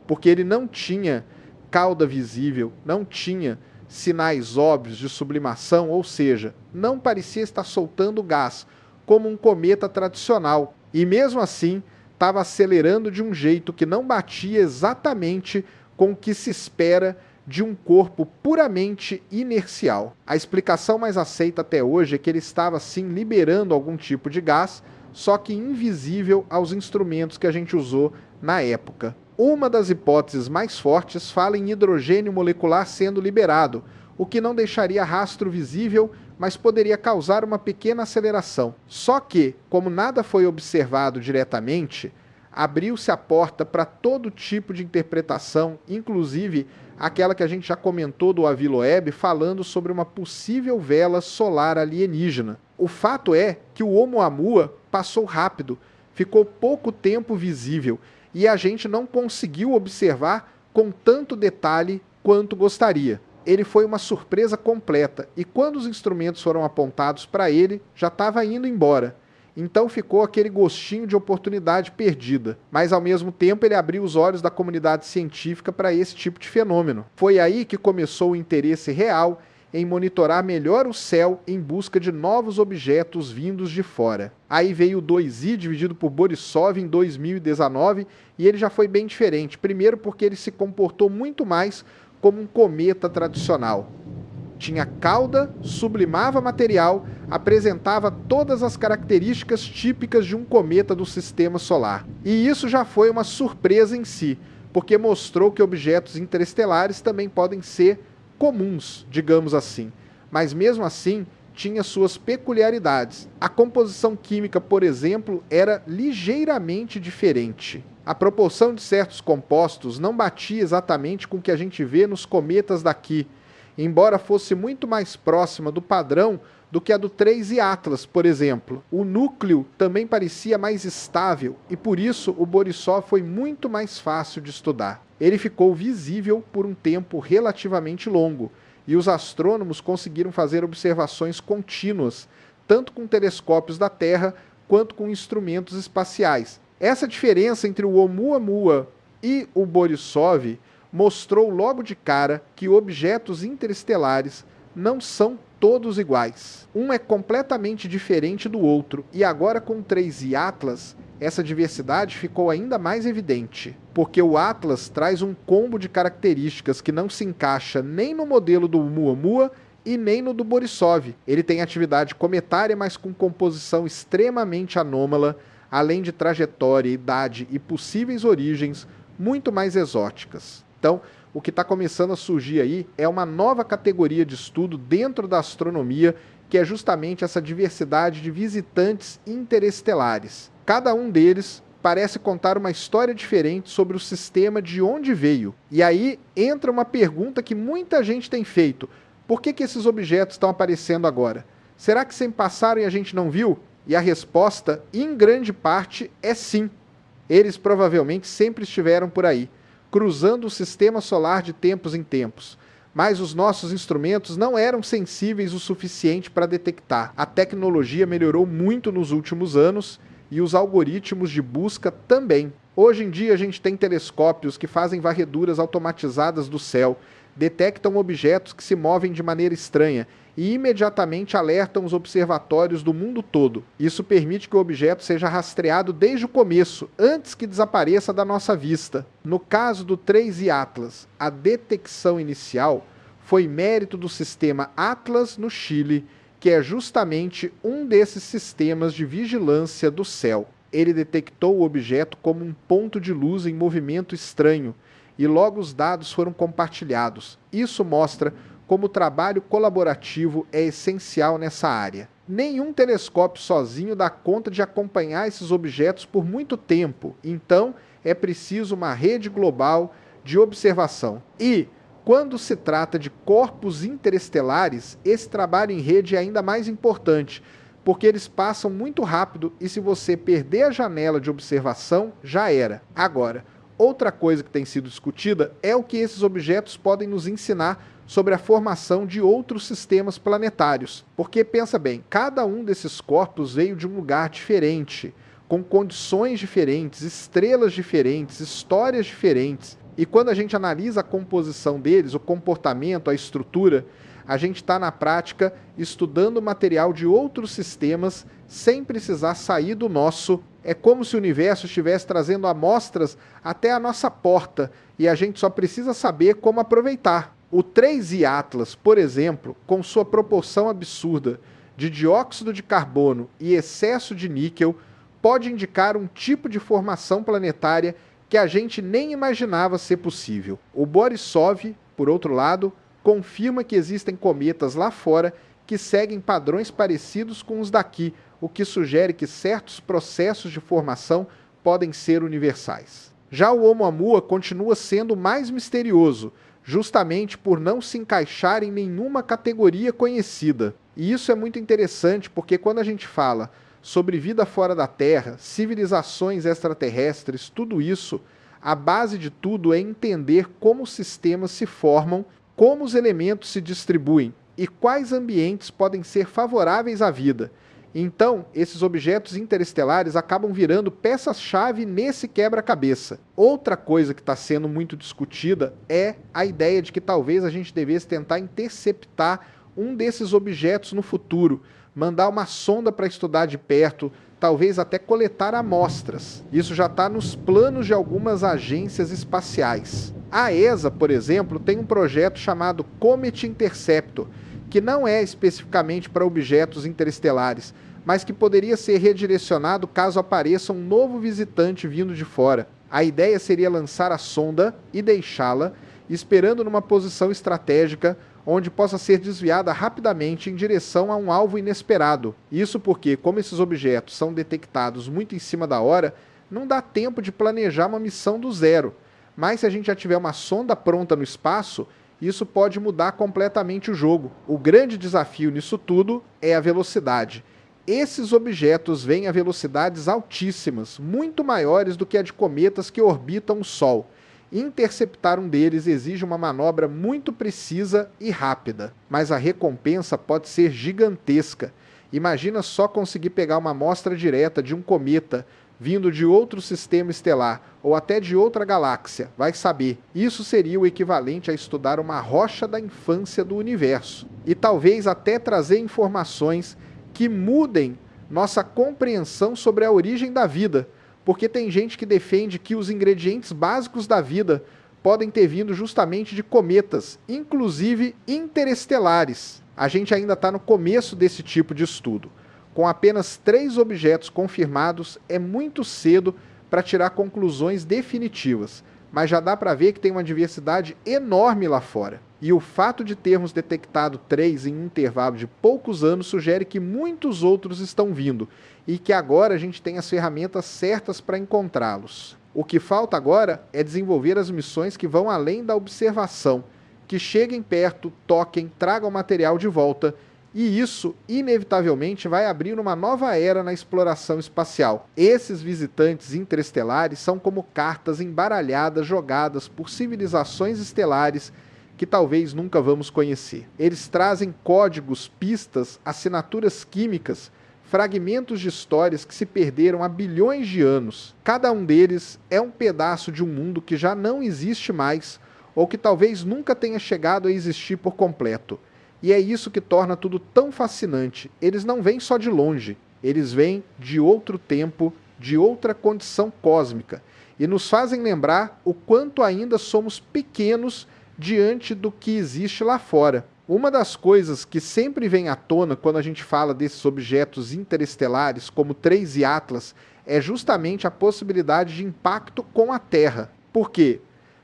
porque ele não tinha cauda visível, não tinha sinais óbvios de sublimação, ou seja, não parecia estar soltando gás, como um cometa tradicional, e mesmo assim estava acelerando de um jeito que não batia exatamente com o que se espera de um corpo puramente inercial. A explicação mais aceita até hoje é que ele estava sim liberando algum tipo de gás, só que invisível aos instrumentos que a gente usou na época. Uma das hipóteses mais fortes fala em hidrogênio molecular sendo liberado, o que não deixaria rastro visível, mas poderia causar uma pequena aceleração. Só que, como nada foi observado diretamente, abriu-se a porta para todo tipo de interpretação, inclusive aquela que a gente já comentou do Aviloeb, falando sobre uma possível vela solar alienígena. O fato é que o Oumuamua passou rápido, ficou pouco tempo visível, e a gente não conseguiu observar com tanto detalhe quanto gostaria. Ele foi uma surpresa completa, e quando os instrumentos foram apontados para ele, já estava indo embora. Então ficou aquele gostinho de oportunidade perdida, mas ao mesmo tempo ele abriu os olhos da comunidade científica para esse tipo de fenômeno. Foi aí que começou o interesse real em monitorar melhor o céu em busca de novos objetos vindos de fora. Aí veio o 2I, dividido por Borisov em 2019, e ele já foi bem diferente. Primeiro porque ele se comportou muito mais como um cometa tradicional. Tinha cauda, sublimava material, apresentava todas as características típicas de um cometa do sistema solar. E isso já foi uma surpresa em si, porque mostrou que objetos interestelares também podem ser comuns, digamos assim. Mas mesmo assim, tinha suas peculiaridades. A composição química, por exemplo, era ligeiramente diferente. A proporção de certos compostos não batia exatamente com o que a gente vê nos cometas daqui, embora fosse muito mais próxima do padrão do que a do 3I Atlas, por exemplo. O núcleo também parecia mais estável e por isso o Borisov foi muito mais fácil de estudar. Ele ficou visível por um tempo relativamente longo e os astrônomos conseguiram fazer observações contínuas, tanto com telescópios da Terra quanto com instrumentos espaciais. Essa diferença entre o Oumuamua e o Borisov mostrou logo de cara que objetos interestelares não são todos iguais. Um é completamente diferente do outro, e agora com o 3I Atlas, essa diversidade ficou ainda mais evidente, porque o Atlas traz um combo de características que não se encaixa nem no modelo do Oumuamua e nem no do Borisov. Ele tem atividade cometária, mas com composição extremamente anômala, além de trajetória, idade e possíveis origens muito mais exóticas. Então, o que está começando a surgir aí é uma nova categoria de estudo dentro da astronomia, que é justamente essa diversidade de visitantes interestelares. Cada um deles parece contar uma história diferente sobre o sistema de onde veio. E aí entra uma pergunta que muita gente tem feito: por que esses objetos estão aparecendo agora? Será que sempre passaram e a gente não viu? E a resposta, em grande parte, é sim. Eles provavelmente sempre estiveram por aí, cruzando o sistema solar de tempos em tempos. Mas os nossos instrumentos não eram sensíveis o suficiente para detectar. A tecnologia melhorou muito nos últimos anos e os algoritmos de busca também. Hoje em dia a gente tem telescópios que fazem varreduras automatizadas do céu, detectam objetos que se movem de maneira estranha e imediatamente alertam os observatórios do mundo todo. Isso permite que o objeto seja rastreado desde o começo, antes que desapareça da nossa vista. No caso do 3I Atlas, a detecção inicial foi mérito do sistema Atlas no Chile, que é justamente um desses sistemas de vigilância do céu. Ele detectou o objeto como um ponto de luz em movimento estranho, e logo os dados foram compartilhados. Isso mostra como o trabalho colaborativo é essencial nessa área. Nenhum telescópio sozinho dá conta de acompanhar esses objetos por muito tempo, então é preciso uma rede global de observação. E, quando se trata de corpos interestelares, esse trabalho em rede é ainda mais importante, porque eles passam muito rápido e se você perder a janela de observação, já era. Agora, outra coisa que tem sido discutida é o que esses objetos podem nos ensinar sobre a formação de outros sistemas planetários. Porque, pensa bem, cada um desses corpos veio de um lugar diferente, com condições diferentes, estrelas diferentes, histórias diferentes. E quando a gente analisa a composição deles, o comportamento, a estrutura, a gente está na prática estudando material de outros sistemas sem precisar sair do nosso. É como se o universo estivesse trazendo amostras até a nossa porta e a gente só precisa saber como aproveitar. O 3I Atlas, por exemplo, com sua proporção absurda de dióxido de carbono e excesso de níquel, pode indicar um tipo de formação planetária que a gente nem imaginava ser possível. O Borisov, por outro lado, confirma que existem cometas lá fora que seguem padrões parecidos com os daqui, o que sugere que certos processos de formação podem ser universais. Já o Oumuamua continua sendo mais misterioso, justamente por não se encaixar em nenhuma categoria conhecida. E isso é muito interessante porque quando a gente fala sobre vida fora da Terra, civilizações extraterrestres, tudo isso, a base de tudo é entender como os sistemas se formam, como os elementos se distribuem e quais ambientes podem ser favoráveis à vida. Então, esses objetos interestelares acabam virando peças-chave nesse quebra-cabeça. Outra coisa que está sendo muito discutida é a ideia de que talvez a gente devesse tentar interceptar um desses objetos no futuro, mandar uma sonda para estudar de perto, talvez até coletar amostras. Isso já está nos planos de algumas agências espaciais. A ESA, por exemplo, tem um projeto chamado Comet Interceptor, que não é especificamente para objetos interestelares, mas que poderia ser redirecionado caso apareça um novo visitante vindo de fora. A ideia seria lançar a sonda e deixá-la esperando numa posição estratégica onde possa ser desviada rapidamente em direção a um alvo inesperado. Isso porque, como esses objetos são detectados muito em cima da hora, não dá tempo de planejar uma missão do zero. Mas se a gente já tiver uma sonda pronta no espaço, isso pode mudar completamente o jogo. O grande desafio nisso tudo é a velocidade. Esses objetos vêm a velocidades altíssimas, muito maiores do que a de cometas que orbitam o Sol. Interceptar um deles exige uma manobra muito precisa e rápida, mas a recompensa pode ser gigantesca. Imagina só conseguir pegar uma amostra direta de um cometa vindo de outro sistema estelar ou até de outra galáxia, vai saber. Isso seria o equivalente a estudar uma rocha da infância do universo e talvez até trazer informações que mudem nossa compreensão sobre a origem da vida, porque tem gente que defende que os ingredientes básicos da vida podem ter vindo justamente de cometas, inclusive interestelares. A gente ainda está no começo desse tipo de estudo. Com apenas 3 objetos confirmados, é muito cedo para tirar conclusões definitivas. mas já dá para ver que tem uma diversidade enorme lá fora. E o fato de termos detectado 3 em um intervalo de poucos anos sugere que muitos outros estão vindo e que agora a gente tem as ferramentas certas para encontrá-los. O que falta agora é desenvolver as missões que vão além da observação, que cheguem perto, toquem, tragam material de volta, e isso, inevitavelmente, vai abrir uma nova era na exploração espacial. Esses visitantes interestelares são como cartas embaralhadas jogadas por civilizações estelares que talvez nunca vamos conhecer. Eles trazem códigos, pistas, assinaturas químicas, fragmentos de histórias que se perderam há bilhões de anos. Cada um deles é um pedaço de um mundo que já não existe mais, ou que talvez nunca tenha chegado a existir por completo. E é isso que torna tudo tão fascinante. Eles não vêm só de longe, eles vêm de outro tempo, de outra condição cósmica, e nos fazem lembrar o quanto ainda somos pequenos diante do que existe lá fora. Uma das coisas que sempre vem à tona quando a gente fala desses objetos interestelares, como 3 e Atlas, é justamente a possibilidade de impacto com a Terra. Por quê?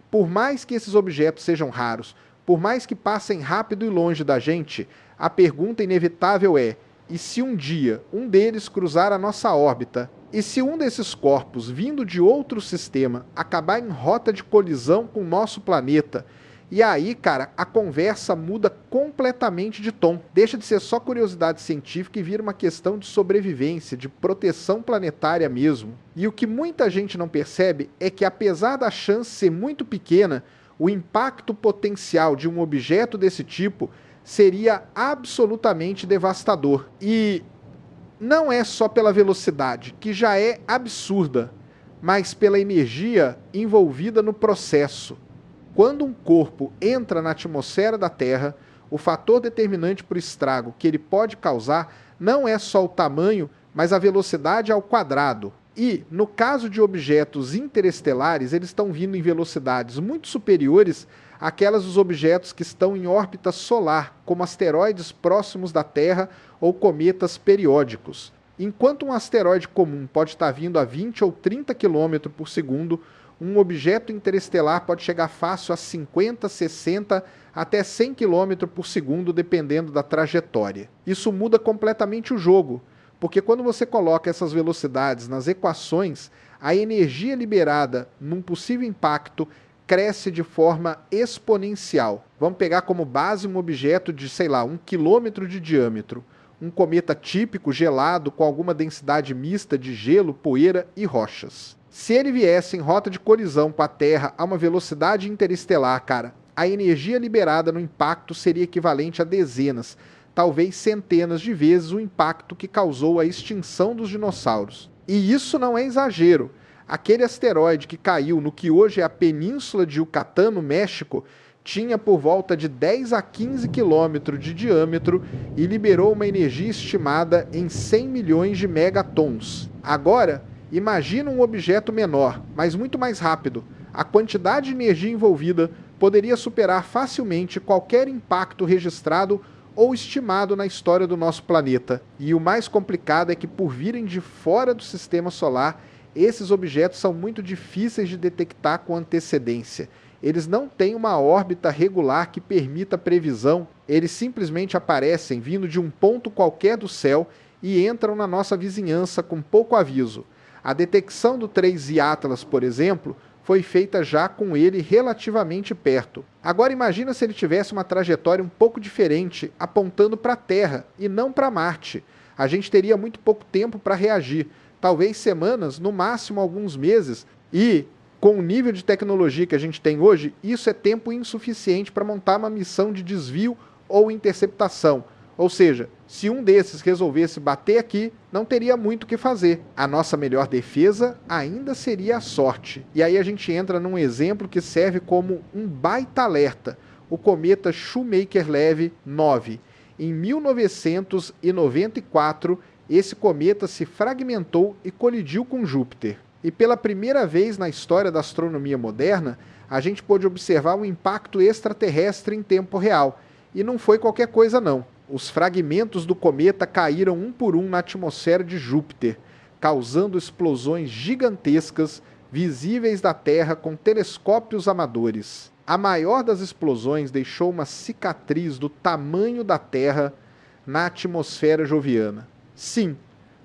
Por mais que esses objetos sejam raros, por mais que passem rápido e longe da gente, a pergunta inevitável é: e se um dia um deles cruzar a nossa órbita? E se um desses corpos, vindo de outro sistema, acabar em rota de colisão com o nosso planeta? E aí, cara, a conversa muda completamente de tom. Deixa de ser só curiosidade científica e vira uma questão de sobrevivência, de proteção planetária mesmo. E o que muita gente não percebe é que, apesar da chance ser muito pequena, o impacto potencial de um objeto desse tipo seria absolutamente devastador. E não é só pela velocidade, que já é absurda, mas pela energia envolvida no processo. Quando um corpo entra na atmosfera da Terra, o fator determinante para o estrago que ele pode causar não é só o tamanho, mas a velocidade ao quadrado. E, no caso de objetos interestelares, eles estão vindo em velocidades muito superiores àquelas dos objetos que estão em órbita solar, como asteroides próximos da Terra ou cometas periódicos. Enquanto um asteroide comum pode estar vindo a 20 ou 30 km por segundo, um objeto interestelar pode chegar fácil a 50, 60, até 100 km por segundo, dependendo da trajetória. Isso muda completamente o jogo, porque quando você coloca essas velocidades nas equações, a energia liberada num possível impacto cresce de forma exponencial. Vamos pegar como base um objeto de, sei lá, 1 km de diâmetro. Um cometa típico, gelado, com alguma densidade mista de gelo, poeira e rochas. Se ele viesse em rota de colisão com a Terra a uma velocidade interestelar, cara, a energia liberada no impacto seria equivalente a dezenas, talvez centenas de vezes o impacto que causou a extinção dos dinossauros. E isso não é exagero. Aquele asteroide que caiu no que hoje é a Península de Yucatán, no México, tinha por volta de 10 a 15 quilômetros de diâmetro e liberou uma energia estimada em 100 milhões de megatons. Agora, imagina um objeto menor, mas muito mais rápido. A quantidade de energia envolvida poderia superar facilmente qualquer impacto registrado ou estimado na história do nosso planeta. E o mais complicado é que, por virem de fora do sistema solar, esses objetos são muito difíceis de detectar com antecedência. Eles não têm uma órbita regular que permita previsão, eles simplesmente aparecem vindo de um ponto qualquer do céu e entram na nossa vizinhança com pouco aviso. A detecção do 3I Atlas, por exemplo, foi feita já com ele relativamente perto. Agora imagina se ele tivesse uma trajetória um pouco diferente, apontando para a Terra e não para Marte. A gente teria muito pouco tempo para reagir, talvez semanas, no máximo alguns meses, e com o nível de tecnologia que a gente tem hoje, isso é tempo insuficiente para montar uma missão de desvio ou interceptação. Ou seja, se um desses resolvesse bater aqui, não teria muito o que fazer. A nossa melhor defesa ainda seria a sorte. E aí a gente entra num exemplo que serve como um baita alerta. O cometa Shoemaker-Levy 9. Em 1994, esse cometa se fragmentou e colidiu com Júpiter. E pela primeira vez na história da astronomia moderna, a gente pôde observar um impacto extraterrestre em tempo real. E não foi qualquer coisa não. Os fragmentos do cometa caíram um por um na atmosfera de Júpiter, causando explosões gigantescas, visíveis da Terra com telescópios amadores. A maior das explosões deixou uma cicatriz do tamanho da Terra na atmosfera joviana. Sim,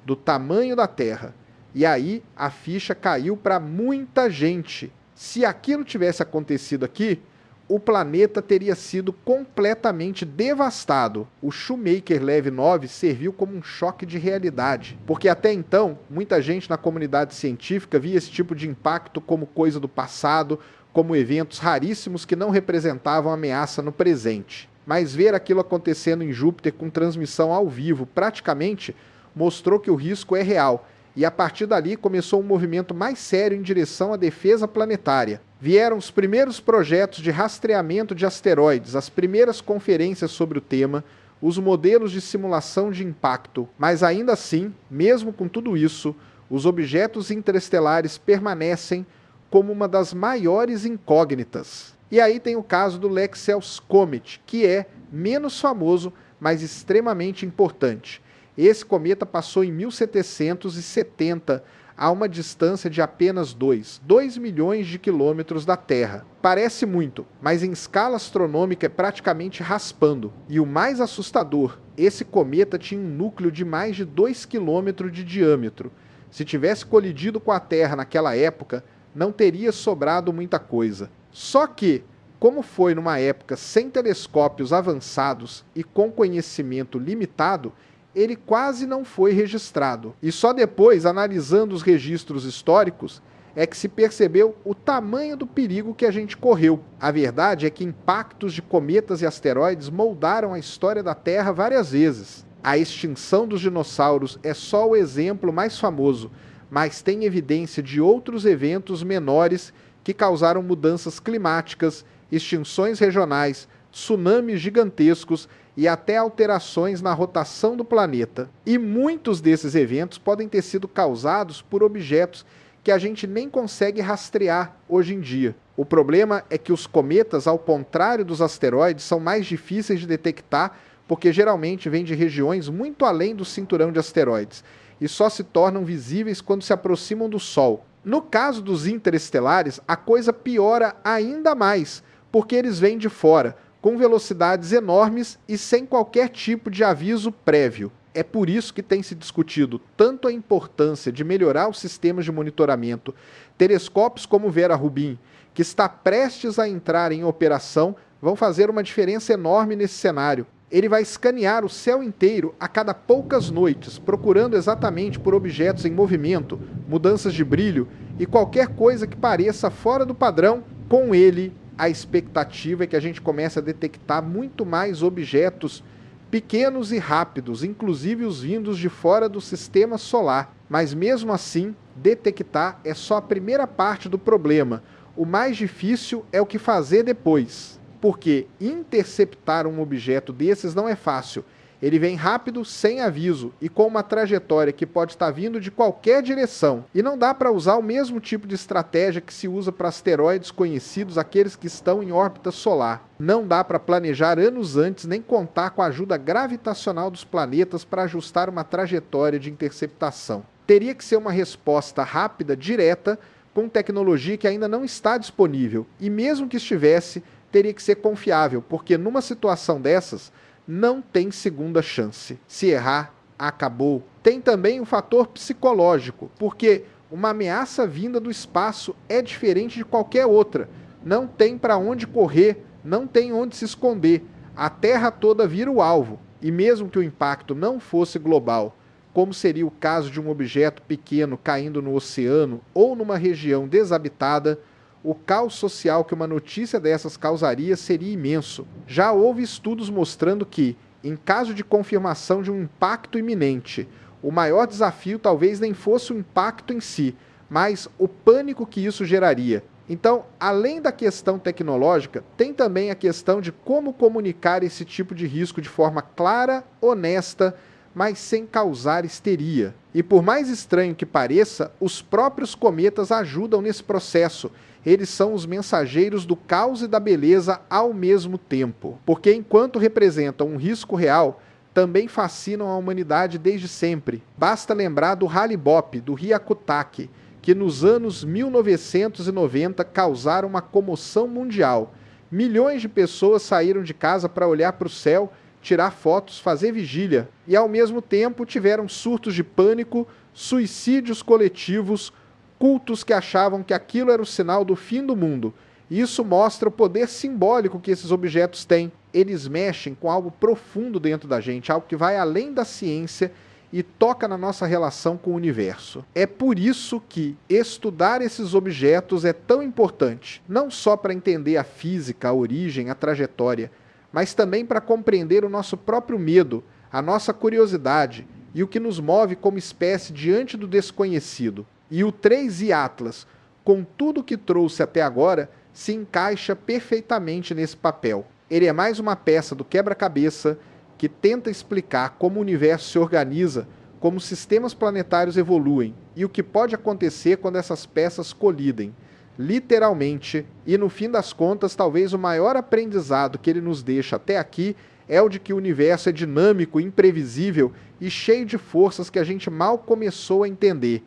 do tamanho da Terra. E aí a ficha caiu para muita gente. Se aquilo tivesse acontecido aqui, o planeta teria sido completamente devastado. O Shoemaker Levy 9 serviu como um choque de realidade, porque até então, muita gente na comunidade científica via esse tipo de impacto como coisa do passado, como eventos raríssimos que não representavam ameaça no presente. Mas ver aquilo acontecendo em Júpiter com transmissão ao vivo, praticamente, mostrou que o risco é real. E a partir dali começou um movimento mais sério em direção à defesa planetária. Vieram os primeiros projetos de rastreamento de asteroides, as primeiras conferências sobre o tema, os modelos de simulação de impacto. Mas ainda assim, mesmo com tudo isso, os objetos interestelares permanecem como uma das maiores incógnitas. E aí tem o caso do Lexell's Comet, que é menos famoso, mas extremamente importante. Esse cometa passou em 1770, a uma distância de apenas 2 milhões de quilômetros da Terra. Parece muito, mas em escala astronômica é praticamente raspando. E o mais assustador, esse cometa tinha um núcleo de mais de 2 quilômetros de diâmetro. Se tivesse colidido com a Terra naquela época, não teria sobrado muita coisa. Só que, como foi numa época sem telescópios avançados e com conhecimento limitado, ele quase não foi registrado. E só depois, analisando os registros históricos, é que se percebeu o tamanho do perigo que a gente correu. A verdade é que impactos de cometas e asteroides moldaram a história da Terra várias vezes. A extinção dos dinossauros é só o exemplo mais famoso, mas tem evidência de outros eventos menores que causaram mudanças climáticas, extinções regionais, tsunamis gigantescos e até alterações na rotação do planeta. E muitos desses eventos podem ter sido causados por objetos que a gente nem consegue rastrear hoje em dia. O problema é que os cometas, ao contrário dos asteroides, são mais difíceis de detectar porque geralmente vêm de regiões muito além do cinturão de asteroides e só se tornam visíveis quando se aproximam do Sol. No caso dos interestelares, a coisa piora ainda mais, porque eles vêm de fora, com velocidades enormes e sem qualquer tipo de aviso prévio. É por isso que tem se discutido tanto a importância de melhorar os sistemas de monitoramento. Telescópios como o Vera Rubin, que está prestes a entrar em operação, vão fazer uma diferença enorme nesse cenário. Ele vai escanear o céu inteiro a cada poucas noites, procurando exatamente por objetos em movimento, mudanças de brilho e qualquer coisa que pareça fora do padrão. Com ele, a expectativa é que a gente comece a detectar muito mais objetos pequenos e rápidos, inclusive os vindos de fora do sistema solar. Mas mesmo assim, detectar é só a primeira parte do problema. O mais difícil é o que fazer depois. Porque interceptar um objeto desses não é fácil. Ele vem rápido, sem aviso, e com uma trajetória que pode estar vindo de qualquer direção. E não dá para usar o mesmo tipo de estratégia que se usa para asteroides conhecidos, aqueles que estão em órbita solar. Não dá para planejar anos antes, nem contar com a ajuda gravitacional dos planetas para ajustar uma trajetória de interceptação. Teria que ser uma resposta rápida, direta, com tecnologia que ainda não está disponível. E mesmo que estivesse, teria que ser confiável, porque numa situação dessas, não tem segunda chance. Se errar, acabou. Tem também o fator psicológico, porque uma ameaça vinda do espaço é diferente de qualquer outra. Não tem para onde correr, não tem onde se esconder. A Terra toda vira o alvo. E mesmo que o impacto não fosse global, como seria o caso de um objeto pequeno caindo no oceano ou numa região desabitada, o caos social que uma notícia dessas causaria seria imenso. Já houve estudos mostrando que, em caso de confirmação de um impacto iminente, o maior desafio talvez nem fosse o impacto em si, mas o pânico que isso geraria. Então, além da questão tecnológica, tem também a questão de como comunicar esse tipo de risco de forma clara, honesta, mas sem causar histeria. E por mais estranho que pareça, os próprios cometas ajudam nesse processo. Eles são os mensageiros do caos e da beleza ao mesmo tempo. Porque enquanto representam um risco real, também fascinam a humanidade desde sempre. Basta lembrar do Hale-Bopp, do Hyakutake, que nos anos 1990 causaram uma comoção mundial. Milhões de pessoas saíram de casa para olhar para o céu, tirar fotos, fazer vigília, e ao mesmo tempo tiveram surtos de pânico, suicídios coletivos, cultos que achavam que aquilo era o sinal do fim do mundo. E isso mostra o poder simbólico que esses objetos têm. Eles mexem com algo profundo dentro da gente, algo que vai além da ciência e toca na nossa relação com o universo. É por isso que estudar esses objetos é tão importante, não só para entender a física, a origem, a trajetória, mas também para compreender o nosso próprio medo, a nossa curiosidade e o que nos move como espécie diante do desconhecido. E o 3i Atlas, com tudo que trouxe até agora, se encaixa perfeitamente nesse papel. Ele é mais uma peça do quebra-cabeça que tenta explicar como o universo se organiza, como sistemas planetários evoluem e o que pode acontecer quando essas peças colidem. Literalmente, e no fim das contas, talvez o maior aprendizado que ele nos deixa até aqui é o de que o universo é dinâmico, imprevisível e cheio de forças que a gente mal começou a entender.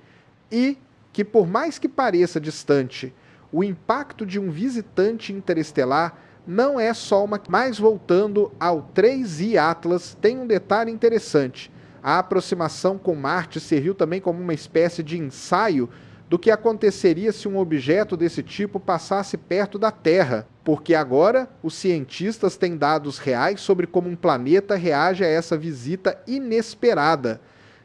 E que, por mais que pareça distante, o impacto de um visitante interestelar não é só uma... Mas voltando ao 3i Atlas, tem um detalhe interessante. A aproximação com Marte serviu também como uma espécie de ensaio do que aconteceria se um objeto desse tipo passasse perto da Terra, porque agora os cientistas têm dados reais sobre como um planeta reage a essa visita inesperada.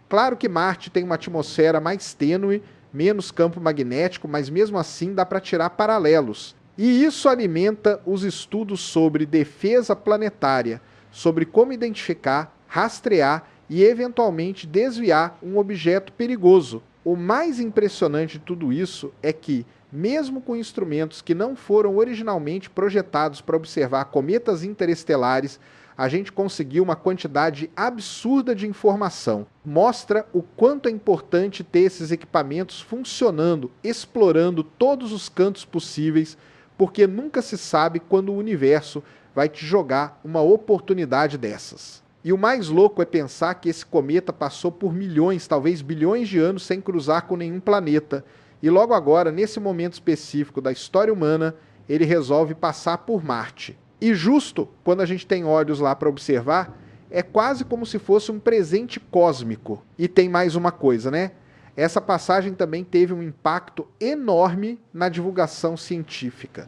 Claro que Marte tem uma atmosfera mais tênue, menos campo magnético, mas mesmo assim dá para tirar paralelos. E isso alimenta os estudos sobre defesa planetária, sobre como identificar, rastrear e eventualmente desviar um objeto perigoso. O mais impressionante de tudo isso é que, mesmo com instrumentos que não foram originalmente projetados para observar cometas interestelares, a gente conseguiu uma quantidade absurda de informação. Mostra o quanto é importante ter esses equipamentos funcionando, explorando todos os cantos possíveis, porque nunca se sabe quando o universo vai te jogar uma oportunidade dessas. E o mais louco é pensar que esse cometa passou por milhões, talvez bilhões de anos sem cruzar com nenhum planeta. E logo agora, nesse momento específico da história humana, ele resolve passar por Marte. E justo quando a gente tem olhos lá para observar, é quase como se fosse um presente cósmico. E tem mais uma coisa, né? Essa passagem também teve um impacto enorme na divulgação científica.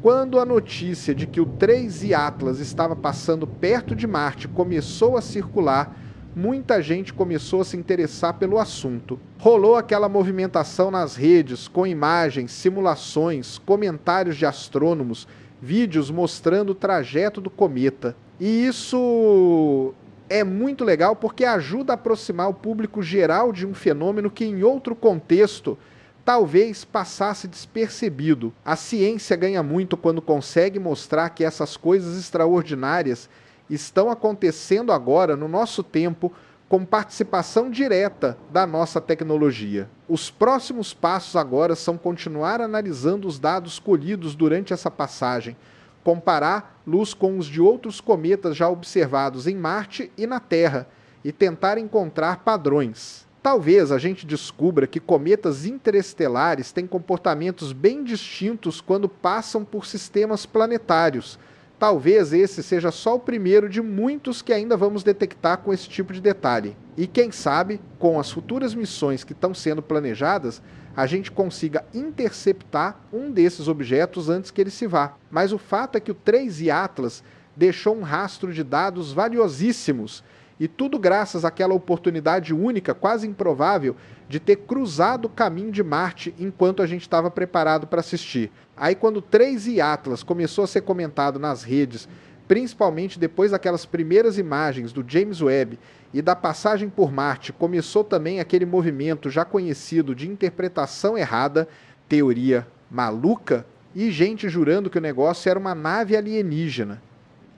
Quando a notícia de que o 3i Atlas estava passando perto de Marte começou a circular, muita gente começou a se interessar pelo assunto. Rolou aquela movimentação nas redes, com imagens, simulações, comentários de astrônomos, vídeos mostrando o trajeto do cometa. E isso é muito legal porque ajuda a aproximar o público geral de um fenômeno que, em outro contexto, talvez passasse despercebido. A ciência ganha muito quando consegue mostrar que essas coisas extraordinárias estão acontecendo agora, no nosso tempo, com participação direta da nossa tecnologia. Os próximos passos agora são continuar analisando os dados colhidos durante essa passagem, comparar luz com os de outros cometas já observados em Marte e na Terra e tentar encontrar padrões. Talvez a gente descubra que cometas interestelares têm comportamentos bem distintos quando passam por sistemas planetários. Talvez esse seja só o primeiro de muitos que ainda vamos detectar com esse tipo de detalhe. E quem sabe, com as futuras missões que estão sendo planejadas, a gente consiga interceptar um desses objetos antes que ele se vá. Mas o fato é que o 3i Atlas deixou um rastro de dados valiosíssimos, e tudo graças àquela oportunidade única, quase improvável, de ter cruzado o caminho de Marte enquanto a gente estava preparado para assistir. Aí quando o 3i Atlas começou a ser comentado nas redes, principalmente depois daquelas primeiras imagens do James Webb e da passagem por Marte, começou também aquele movimento já conhecido de interpretação errada, teoria maluca, e gente jurando que o negócio era uma nave alienígena.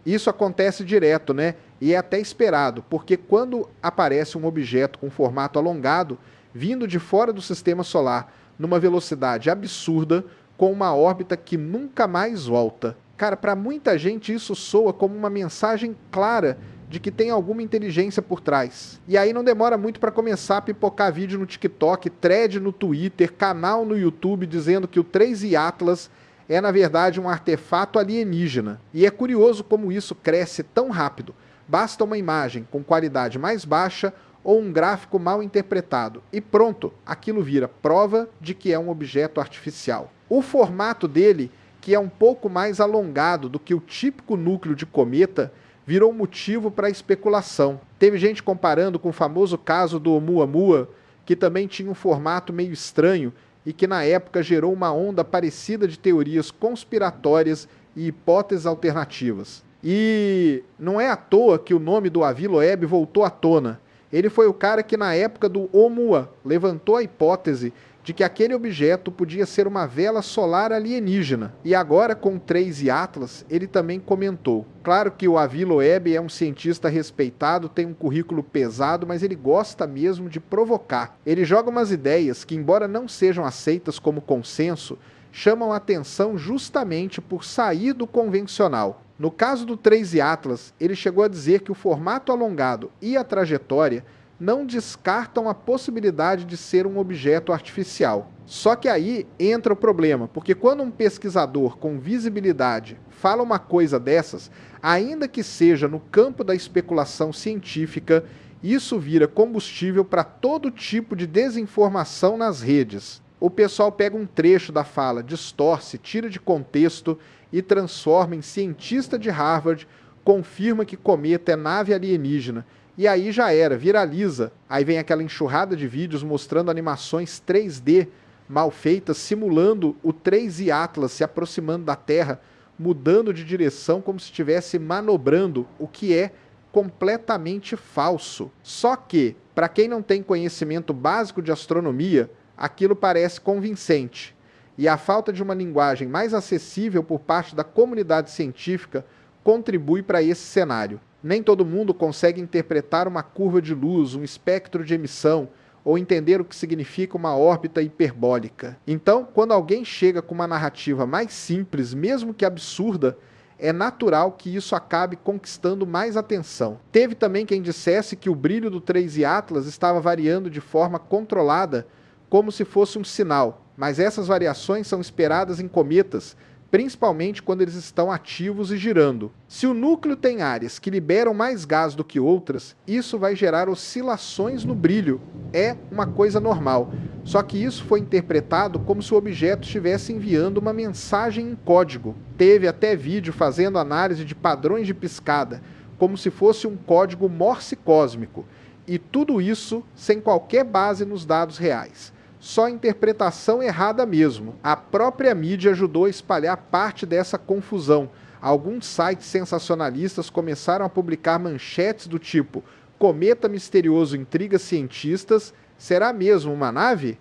Isso acontece direto, né? E é até esperado, porque quando aparece um objeto com formato alongado, vindo de fora do sistema solar, numa velocidade absurda, com uma órbita que nunca mais volta. Cara, para muita gente isso soa como uma mensagem clara de que tem alguma inteligência por trás. E aí não demora muito para começar a pipocar vídeo no TikTok, thread no Twitter, canal no YouTube dizendo que o 3i Atlas é na verdade um artefato alienígena. E é curioso como isso cresce tão rápido. Basta uma imagem com qualidade mais baixa ou um gráfico mal interpretado e pronto, aquilo vira prova de que é um objeto artificial. O formato dele, que é um pouco mais alongado do que o típico núcleo de cometa, virou motivo para especulação. Teve gente comparando com o famoso caso do Oumuamua, que também tinha um formato meio estranho e que na época gerou uma onda parecida de teorias conspiratórias e hipóteses alternativas. E não é à toa que o nome do Avi Loeb voltou à tona. Ele foi o cara que na época do Oumuamua levantou a hipótese de que aquele objeto podia ser uma vela solar alienígena. E agora, com o 3i Atlas, ele também comentou. Claro que o Avi Loeb é um cientista respeitado, tem um currículo pesado, mas ele gosta mesmo de provocar. Ele joga umas ideias que, embora não sejam aceitas como consenso, chamam a atenção justamente por sair do convencional. No caso do 3i Atlas, ele chegou a dizer que o formato alongado e a trajetória não descartam a possibilidade de ser um objeto artificial. Só que aí entra o problema, porque quando um pesquisador com visibilidade fala uma coisa dessas, ainda que seja no campo da especulação científica, isso vira combustível para todo tipo de desinformação nas redes. O pessoal pega um trecho da fala, distorce, tira de contexto e transforma em cientista de Harvard, confirma que cometa é nave alienígena, e aí já era, viraliza. Aí vem aquela enxurrada de vídeos mostrando animações 3D mal feitas, simulando o 3i Atlas se aproximando da Terra, mudando de direção como se estivesse manobrando, o que é completamente falso. Só que, para quem não tem conhecimento básico de astronomia, aquilo parece convincente. E a falta de uma linguagem mais acessível por parte da comunidade científica contribui para esse cenário. Nem todo mundo consegue interpretar uma curva de luz, um espectro de emissão, ou entender o que significa uma órbita hiperbólica. Então, quando alguém chega com uma narrativa mais simples, mesmo que absurda, é natural que isso acabe conquistando mais atenção. Teve também quem dissesse que o brilho do 3i Atlas estava variando de forma controlada, como se fosse um sinal, mas essas variações são esperadas em cometas, principalmente quando eles estão ativos e girando. Se o núcleo tem áreas que liberam mais gás do que outras, isso vai gerar oscilações no brilho. É uma coisa normal. Só que isso foi interpretado como se o objeto estivesse enviando uma mensagem em código. Teve até vídeo fazendo análise de padrões de piscada, como se fosse um código Morse cósmico. E tudo isso sem qualquer base nos dados reais. Só interpretação errada mesmo. A própria mídia ajudou a espalhar parte dessa confusão. Alguns sites sensacionalistas começaram a publicar manchetes do tipo: cometa misterioso intriga cientistas, será mesmo uma nave?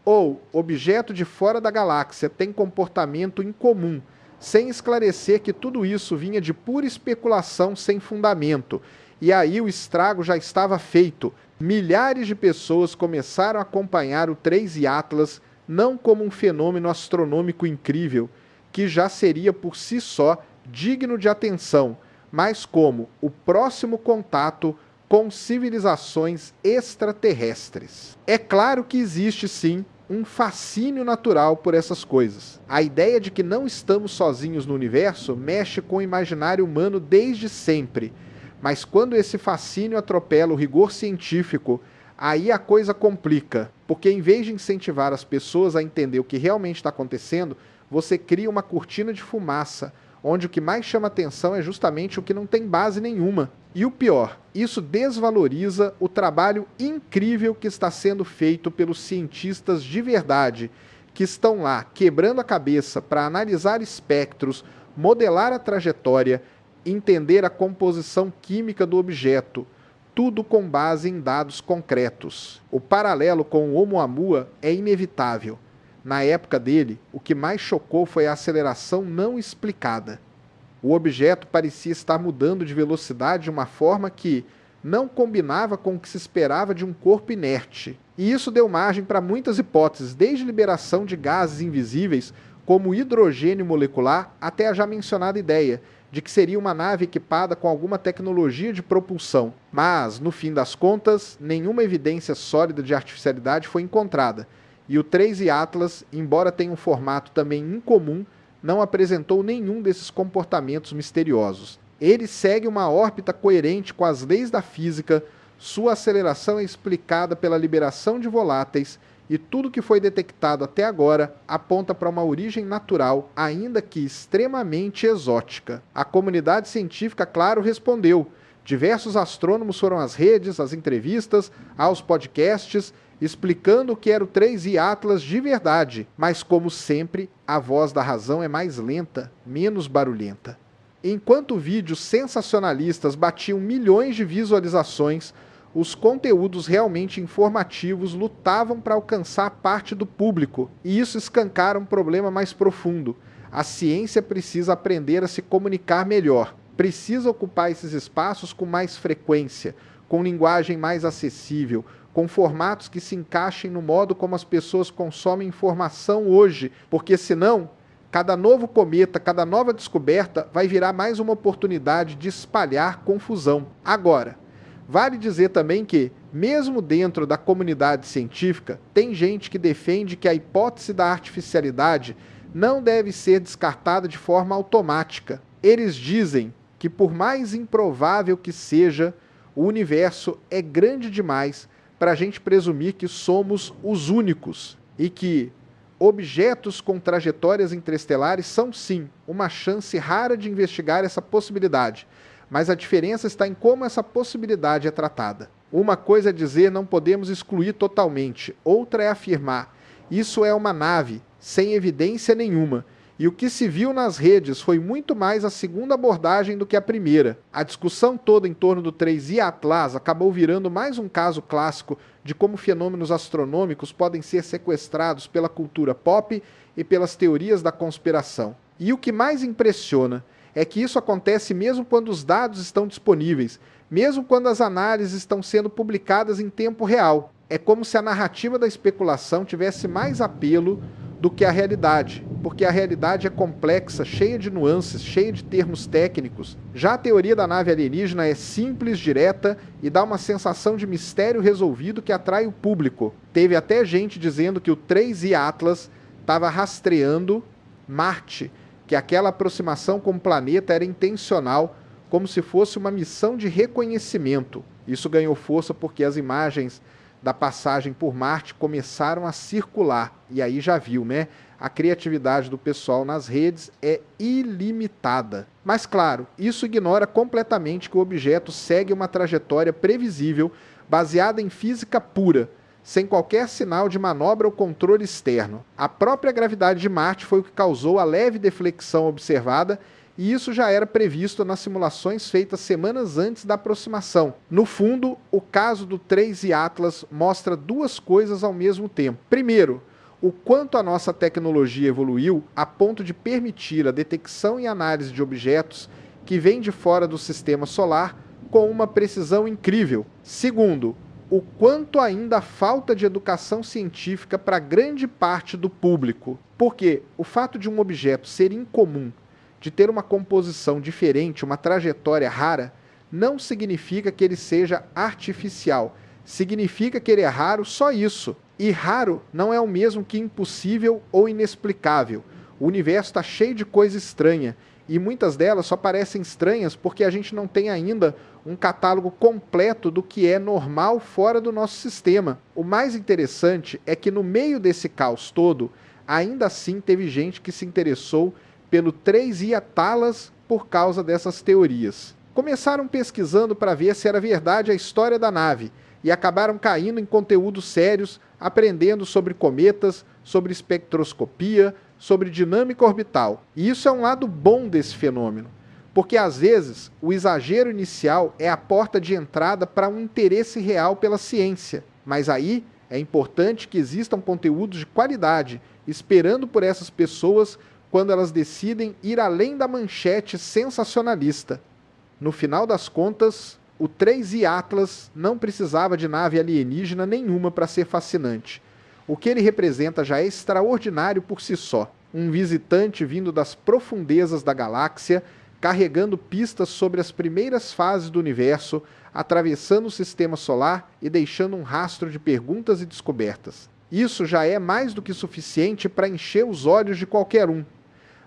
Ou objeto de fora da galáxia tem comportamento incomum, sem esclarecer que tudo isso vinha de pura especulação sem fundamento. E aí o estrago já estava feito. Milhares de pessoas começaram a acompanhar o 3i Atlas não como um fenômeno astronômico incrível, que já seria por si só digno de atenção, mas como o próximo contato com civilizações extraterrestres. É claro que existe sim um fascínio natural por essas coisas. A ideia de que não estamos sozinhos no universo mexe com o imaginário humano desde sempre. Mas quando esse fascínio atropela o rigor científico, aí a coisa complica, porque em vez de incentivar as pessoas a entender o que realmente está acontecendo, você cria uma cortina de fumaça, onde o que mais chama atenção é justamente o que não tem base nenhuma. E o pior, isso desvaloriza o trabalho incrível que está sendo feito pelos cientistas de verdade, que estão lá quebrando a cabeça para analisar espectros, modelar a trajetória, entender a composição química do objeto, tudo com base em dados concretos. O paralelo com o Oumuamua é inevitável. Na época dele, o que mais chocou foi a aceleração não explicada. O objeto parecia estar mudando de velocidade de uma forma que não combinava com o que se esperava de um corpo inerte. E isso deu margem para muitas hipóteses, desde liberação de gases invisíveis, como o hidrogênio molecular, até a já mencionada ideia de que seria uma nave equipada com alguma tecnologia de propulsão, mas, no fim das contas, nenhuma evidência sólida de artificialidade foi encontrada, e o 3I Atlas, embora tenha um formato também incomum, não apresentou nenhum desses comportamentos misteriosos. Ele segue uma órbita coerente com as leis da física, sua aceleração é explicada pela liberação de voláteis, e tudo que foi detectado até agora aponta para uma origem natural, ainda que extremamente exótica. A comunidade científica, claro, respondeu. Diversos astrônomos foram às redes, às entrevistas, aos podcasts, explicando o que era o 3I Atlas de verdade. Mas, como sempre, a voz da razão é mais lenta, menos barulhenta. Enquanto vídeos sensacionalistas batiam milhões de visualizações, os conteúdos realmente informativos lutavam para alcançar parte do público, e isso escancara um problema mais profundo. A ciência precisa aprender a se comunicar melhor, precisa ocupar esses espaços com mais frequência, com linguagem mais acessível, com formatos que se encaixem no modo como as pessoas consomem informação hoje, porque senão, cada novo cometa, cada nova descoberta vai virar mais uma oportunidade de espalhar confusão. Agora, vale dizer também que, mesmo dentro da comunidade científica, tem gente que defende que a hipótese da artificialidade não deve ser descartada de forma automática. Eles dizem que, por mais improvável que seja, o universo é grande demais para a gente presumir que somos os únicos e que objetos com trajetórias interestelares são, sim, uma chance rara de investigar essa possibilidade. Mas a diferença está em como essa possibilidade é tratada. Uma coisa é dizer não podemos excluir totalmente, outra é afirmar isso é uma nave, sem evidência nenhuma, e o que se viu nas redes foi muito mais a segunda abordagem do que a primeira. A discussão toda em torno do 3I Atlas acabou virando mais um caso clássico de como fenômenos astronômicos podem ser sequestrados pela cultura pop e pelas teorias da conspiração. E o que mais impressiona é que isso acontece mesmo quando os dados estão disponíveis, mesmo quando as análises estão sendo publicadas em tempo real. É como se a narrativa da especulação tivesse mais apelo do que a realidade, porque a realidade é complexa, cheia de nuances, cheia de termos técnicos. Já a teoria da nave alienígena é simples, direta e dá uma sensação de mistério resolvido que atrai o público. Teve até gente dizendo que o 3I Atlas estava rastreando Marte, que aquela aproximação com o planeta era intencional, como se fosse uma missão de reconhecimento. Isso ganhou força porque as imagens da passagem por Marte começaram a circular. E aí já viu, né? A criatividade do pessoal nas redes é ilimitada. Mas claro, isso ignora completamente que o objeto segue uma trajetória previsível, baseada em física pura, sem qualquer sinal de manobra ou controle externo. A própria gravidade de Marte foi o que causou a leve deflexão observada, e isso já era previsto nas simulações feitas semanas antes da aproximação. No fundo, o caso do 3I Atlas mostra duas coisas ao mesmo tempo. Primeiro, o quanto a nossa tecnologia evoluiu a ponto de permitir a detecção e análise de objetos que vêm de fora do sistema solar com uma precisão incrível. Segundo, o quanto ainda falta de educação científica para grande parte do público. Porque o fato de um objeto ser incomum, de ter uma composição diferente, uma trajetória rara, não significa que ele seja artificial. Significa que ele é raro, só isso. E raro não é o mesmo que impossível ou inexplicável. O universo está cheio de coisa estranha, e muitas delas só parecem estranhas porque a gente não tem ainda um catálogo completo do que é normal fora do nosso sistema. O mais interessante é que no meio desse caos todo, ainda assim teve gente que se interessou pelo 3I Atlas por causa dessas teorias. Começaram pesquisando para ver se era verdade a história da nave, e acabaram caindo em conteúdos sérios, aprendendo sobre cometas, sobre espectroscopia, sobre dinâmica orbital. E isso é um lado bom desse fenômeno, porque às vezes o exagero inicial é a porta de entrada para um interesse real pela ciência. Mas aí é importante que existam conteúdos de qualidade, esperando por essas pessoas quando elas decidem ir além da manchete sensacionalista. No final das contas, o 3I Atlas não precisava de nave alienígena nenhuma para ser fascinante. O que ele representa já é extraordinário por si só. Um visitante vindo das profundezas da galáxia, carregando pistas sobre as primeiras fases do universo, atravessando o sistema solar e deixando um rastro de perguntas e descobertas. Isso já é mais do que suficiente para encher os olhos de qualquer um.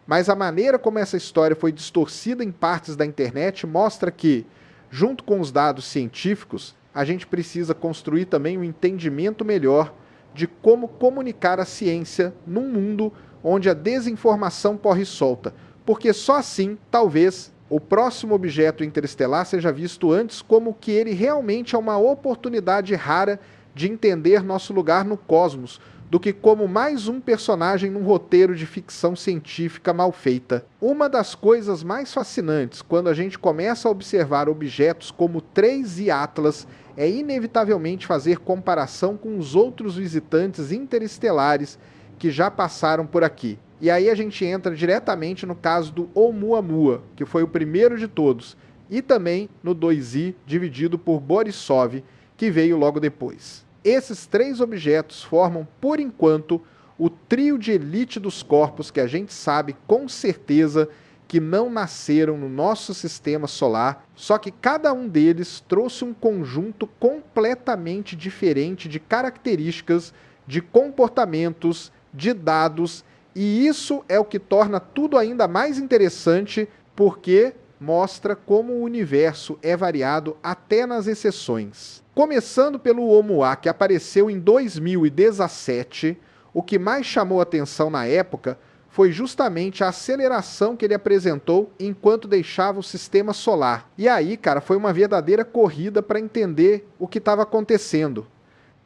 Mas a maneira como essa história foi distorcida em partes da internet mostra que, junto com os dados científicos, a gente precisa construir também um entendimento melhor de como comunicar a ciência num mundo onde a desinformação corre solta, porque só assim, talvez, o próximo objeto interestelar seja visto antes como que ele realmente é uma oportunidade rara de entender nosso lugar no cosmos, do que como mais um personagem num roteiro de ficção científica mal feita. Uma das coisas mais fascinantes quando a gente começa a observar objetos como 3 e Atlas é inevitavelmente fazer comparação com os outros visitantes interestelares que já passaram por aqui. E aí a gente entra diretamente no caso do Oumuamua, que foi o primeiro de todos, e também no 2I, dividido por Borisov, que veio logo depois. Esses 3 objetos formam, por enquanto, o trio de elite dos corpos que a gente sabe com certeza que não nasceram no nosso sistema solar, só que cada um deles trouxe um conjunto completamente diferente de características, de comportamentos, de dados, e isso é o que torna tudo ainda mais interessante, porque mostra como o universo é variado até nas exceções. Começando pelo Oumuamua, que apareceu em 2017, o que mais chamou atenção na época foi justamente a aceleração que ele apresentou enquanto deixava o sistema solar. E aí, cara, foi uma verdadeira corrida para entender o que estava acontecendo,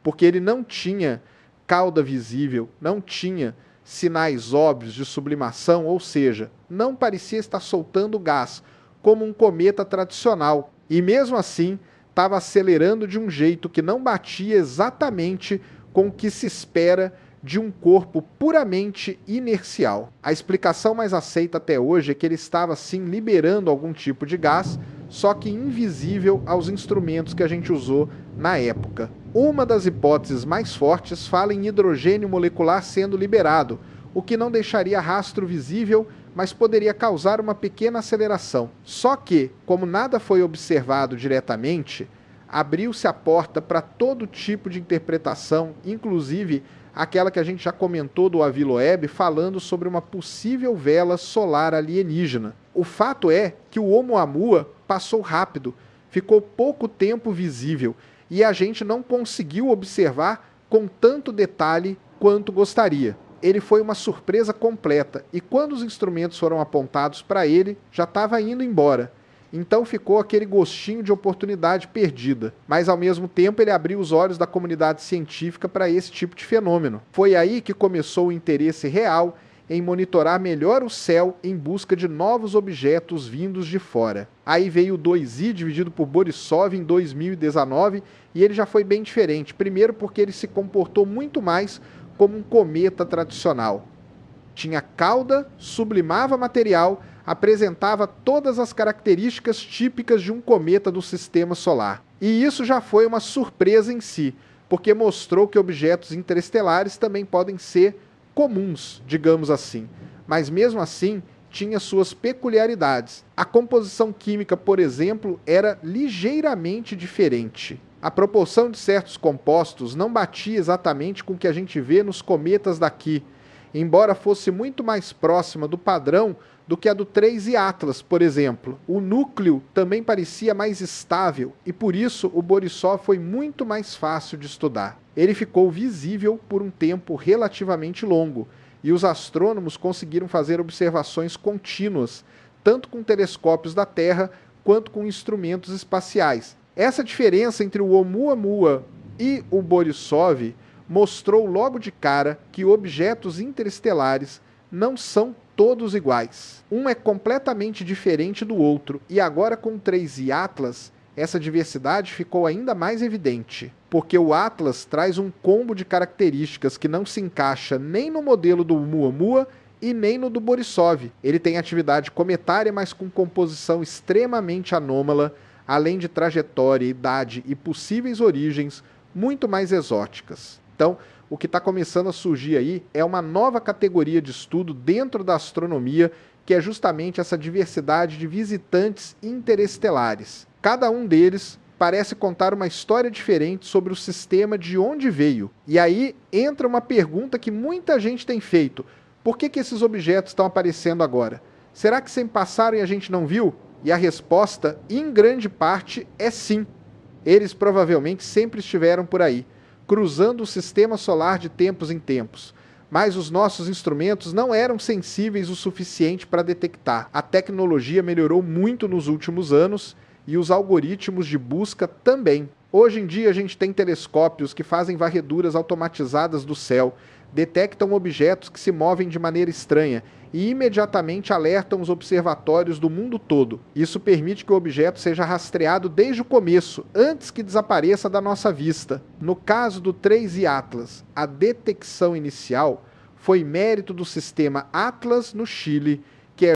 porque ele não tinha cauda visível, não tinha sinais óbvios de sublimação, ou seja, não parecia estar soltando gás, como um cometa tradicional, e mesmo assim estava acelerando de um jeito que não batia exatamente com o que se espera de um corpo puramente inercial. A explicação mais aceita até hoje é que ele estava sim liberando algum tipo de gás, só que invisível aos instrumentos que a gente usou na época. Uma das hipóteses mais fortes fala em hidrogênio molecular sendo liberado, o que não deixaria rastro visível, mas poderia causar uma pequena aceleração. Só que, como nada foi observado diretamente, abriu-se a porta para todo tipo de interpretação, inclusive aquela que a gente já comentou do Aviloeb, falando sobre uma possível vela solar alienígena. O fato é que o Oumuamua passou rápido, ficou pouco tempo visível, e a gente não conseguiu observar com tanto detalhe quanto gostaria. Ele foi uma surpresa completa, e quando os instrumentos foram apontados para ele, já estava indo embora. Então ficou aquele gostinho de oportunidade perdida. Mas ao mesmo tempo ele abriu os olhos da comunidade científica para esse tipo de fenômeno. Foi aí que começou o interesse real em monitorar melhor o céu em busca de novos objetos vindos de fora. Aí veio o 2I, dividido por Borisov em 2019, e ele já foi bem diferente. Primeiro porque ele se comportou muito mais como um cometa tradicional. Tinha cauda, sublimava material, apresentava todas as características típicas de um cometa do sistema solar. E isso já foi uma surpresa em si, porque mostrou que objetos interestelares também podem ser comuns, digamos assim. Mas mesmo assim, tinha suas peculiaridades. A composição química, por exemplo, era ligeiramente diferente. A proporção de certos compostos não batia exatamente com o que a gente vê nos cometas daqui, embora fosse muito mais próxima do padrão do que a do 3 e Atlas, por exemplo. O núcleo também parecia mais estável e por isso o Borisov foi muito mais fácil de estudar. Ele ficou visível por um tempo relativamente longo e os astrônomos conseguiram fazer observações contínuas, tanto com telescópios da Terra quanto com instrumentos espaciais. Essa diferença entre o Oumuamua e o Borisov mostrou logo de cara que objetos interestelares não são todos iguais. Um é completamente diferente do outro, e agora com o 3 e Atlas, essa diversidade ficou ainda mais evidente, porque o Atlas traz um combo de características que não se encaixa nem no modelo do Oumuamua e nem no do Borisov. Ele tem atividade cometária, mas com composição extremamente anômala, além de trajetória, idade e possíveis origens muito mais exóticas. Então, o que está começando a surgir aí é uma nova categoria de estudo dentro da astronomia, que é justamente essa diversidade de visitantes interestelares. Cada um deles parece contar uma história diferente sobre o sistema de onde veio. E aí entra uma pergunta que muita gente tem feito: por que esses objetos estão aparecendo agora? Será que sempre passaram e a gente não viu? E a resposta, em grande parte, é sim. Eles provavelmente sempre estiveram por aí, cruzando o sistema solar de tempos em tempos. Mas os nossos instrumentos não eram sensíveis o suficiente para detectar. A tecnologia melhorou muito nos últimos anos e os algoritmos de busca também. Hoje em dia a gente tem telescópios que fazem varreduras automatizadas do céu, detectam objetos que se movem de maneira estranha e imediatamente alertam os observatórios do mundo todo. Isso permite que o objeto seja rastreado desde o começo, antes que desapareça da nossa vista. No caso do 3I Atlas, a detecção inicial foi mérito do sistema Atlas no Chile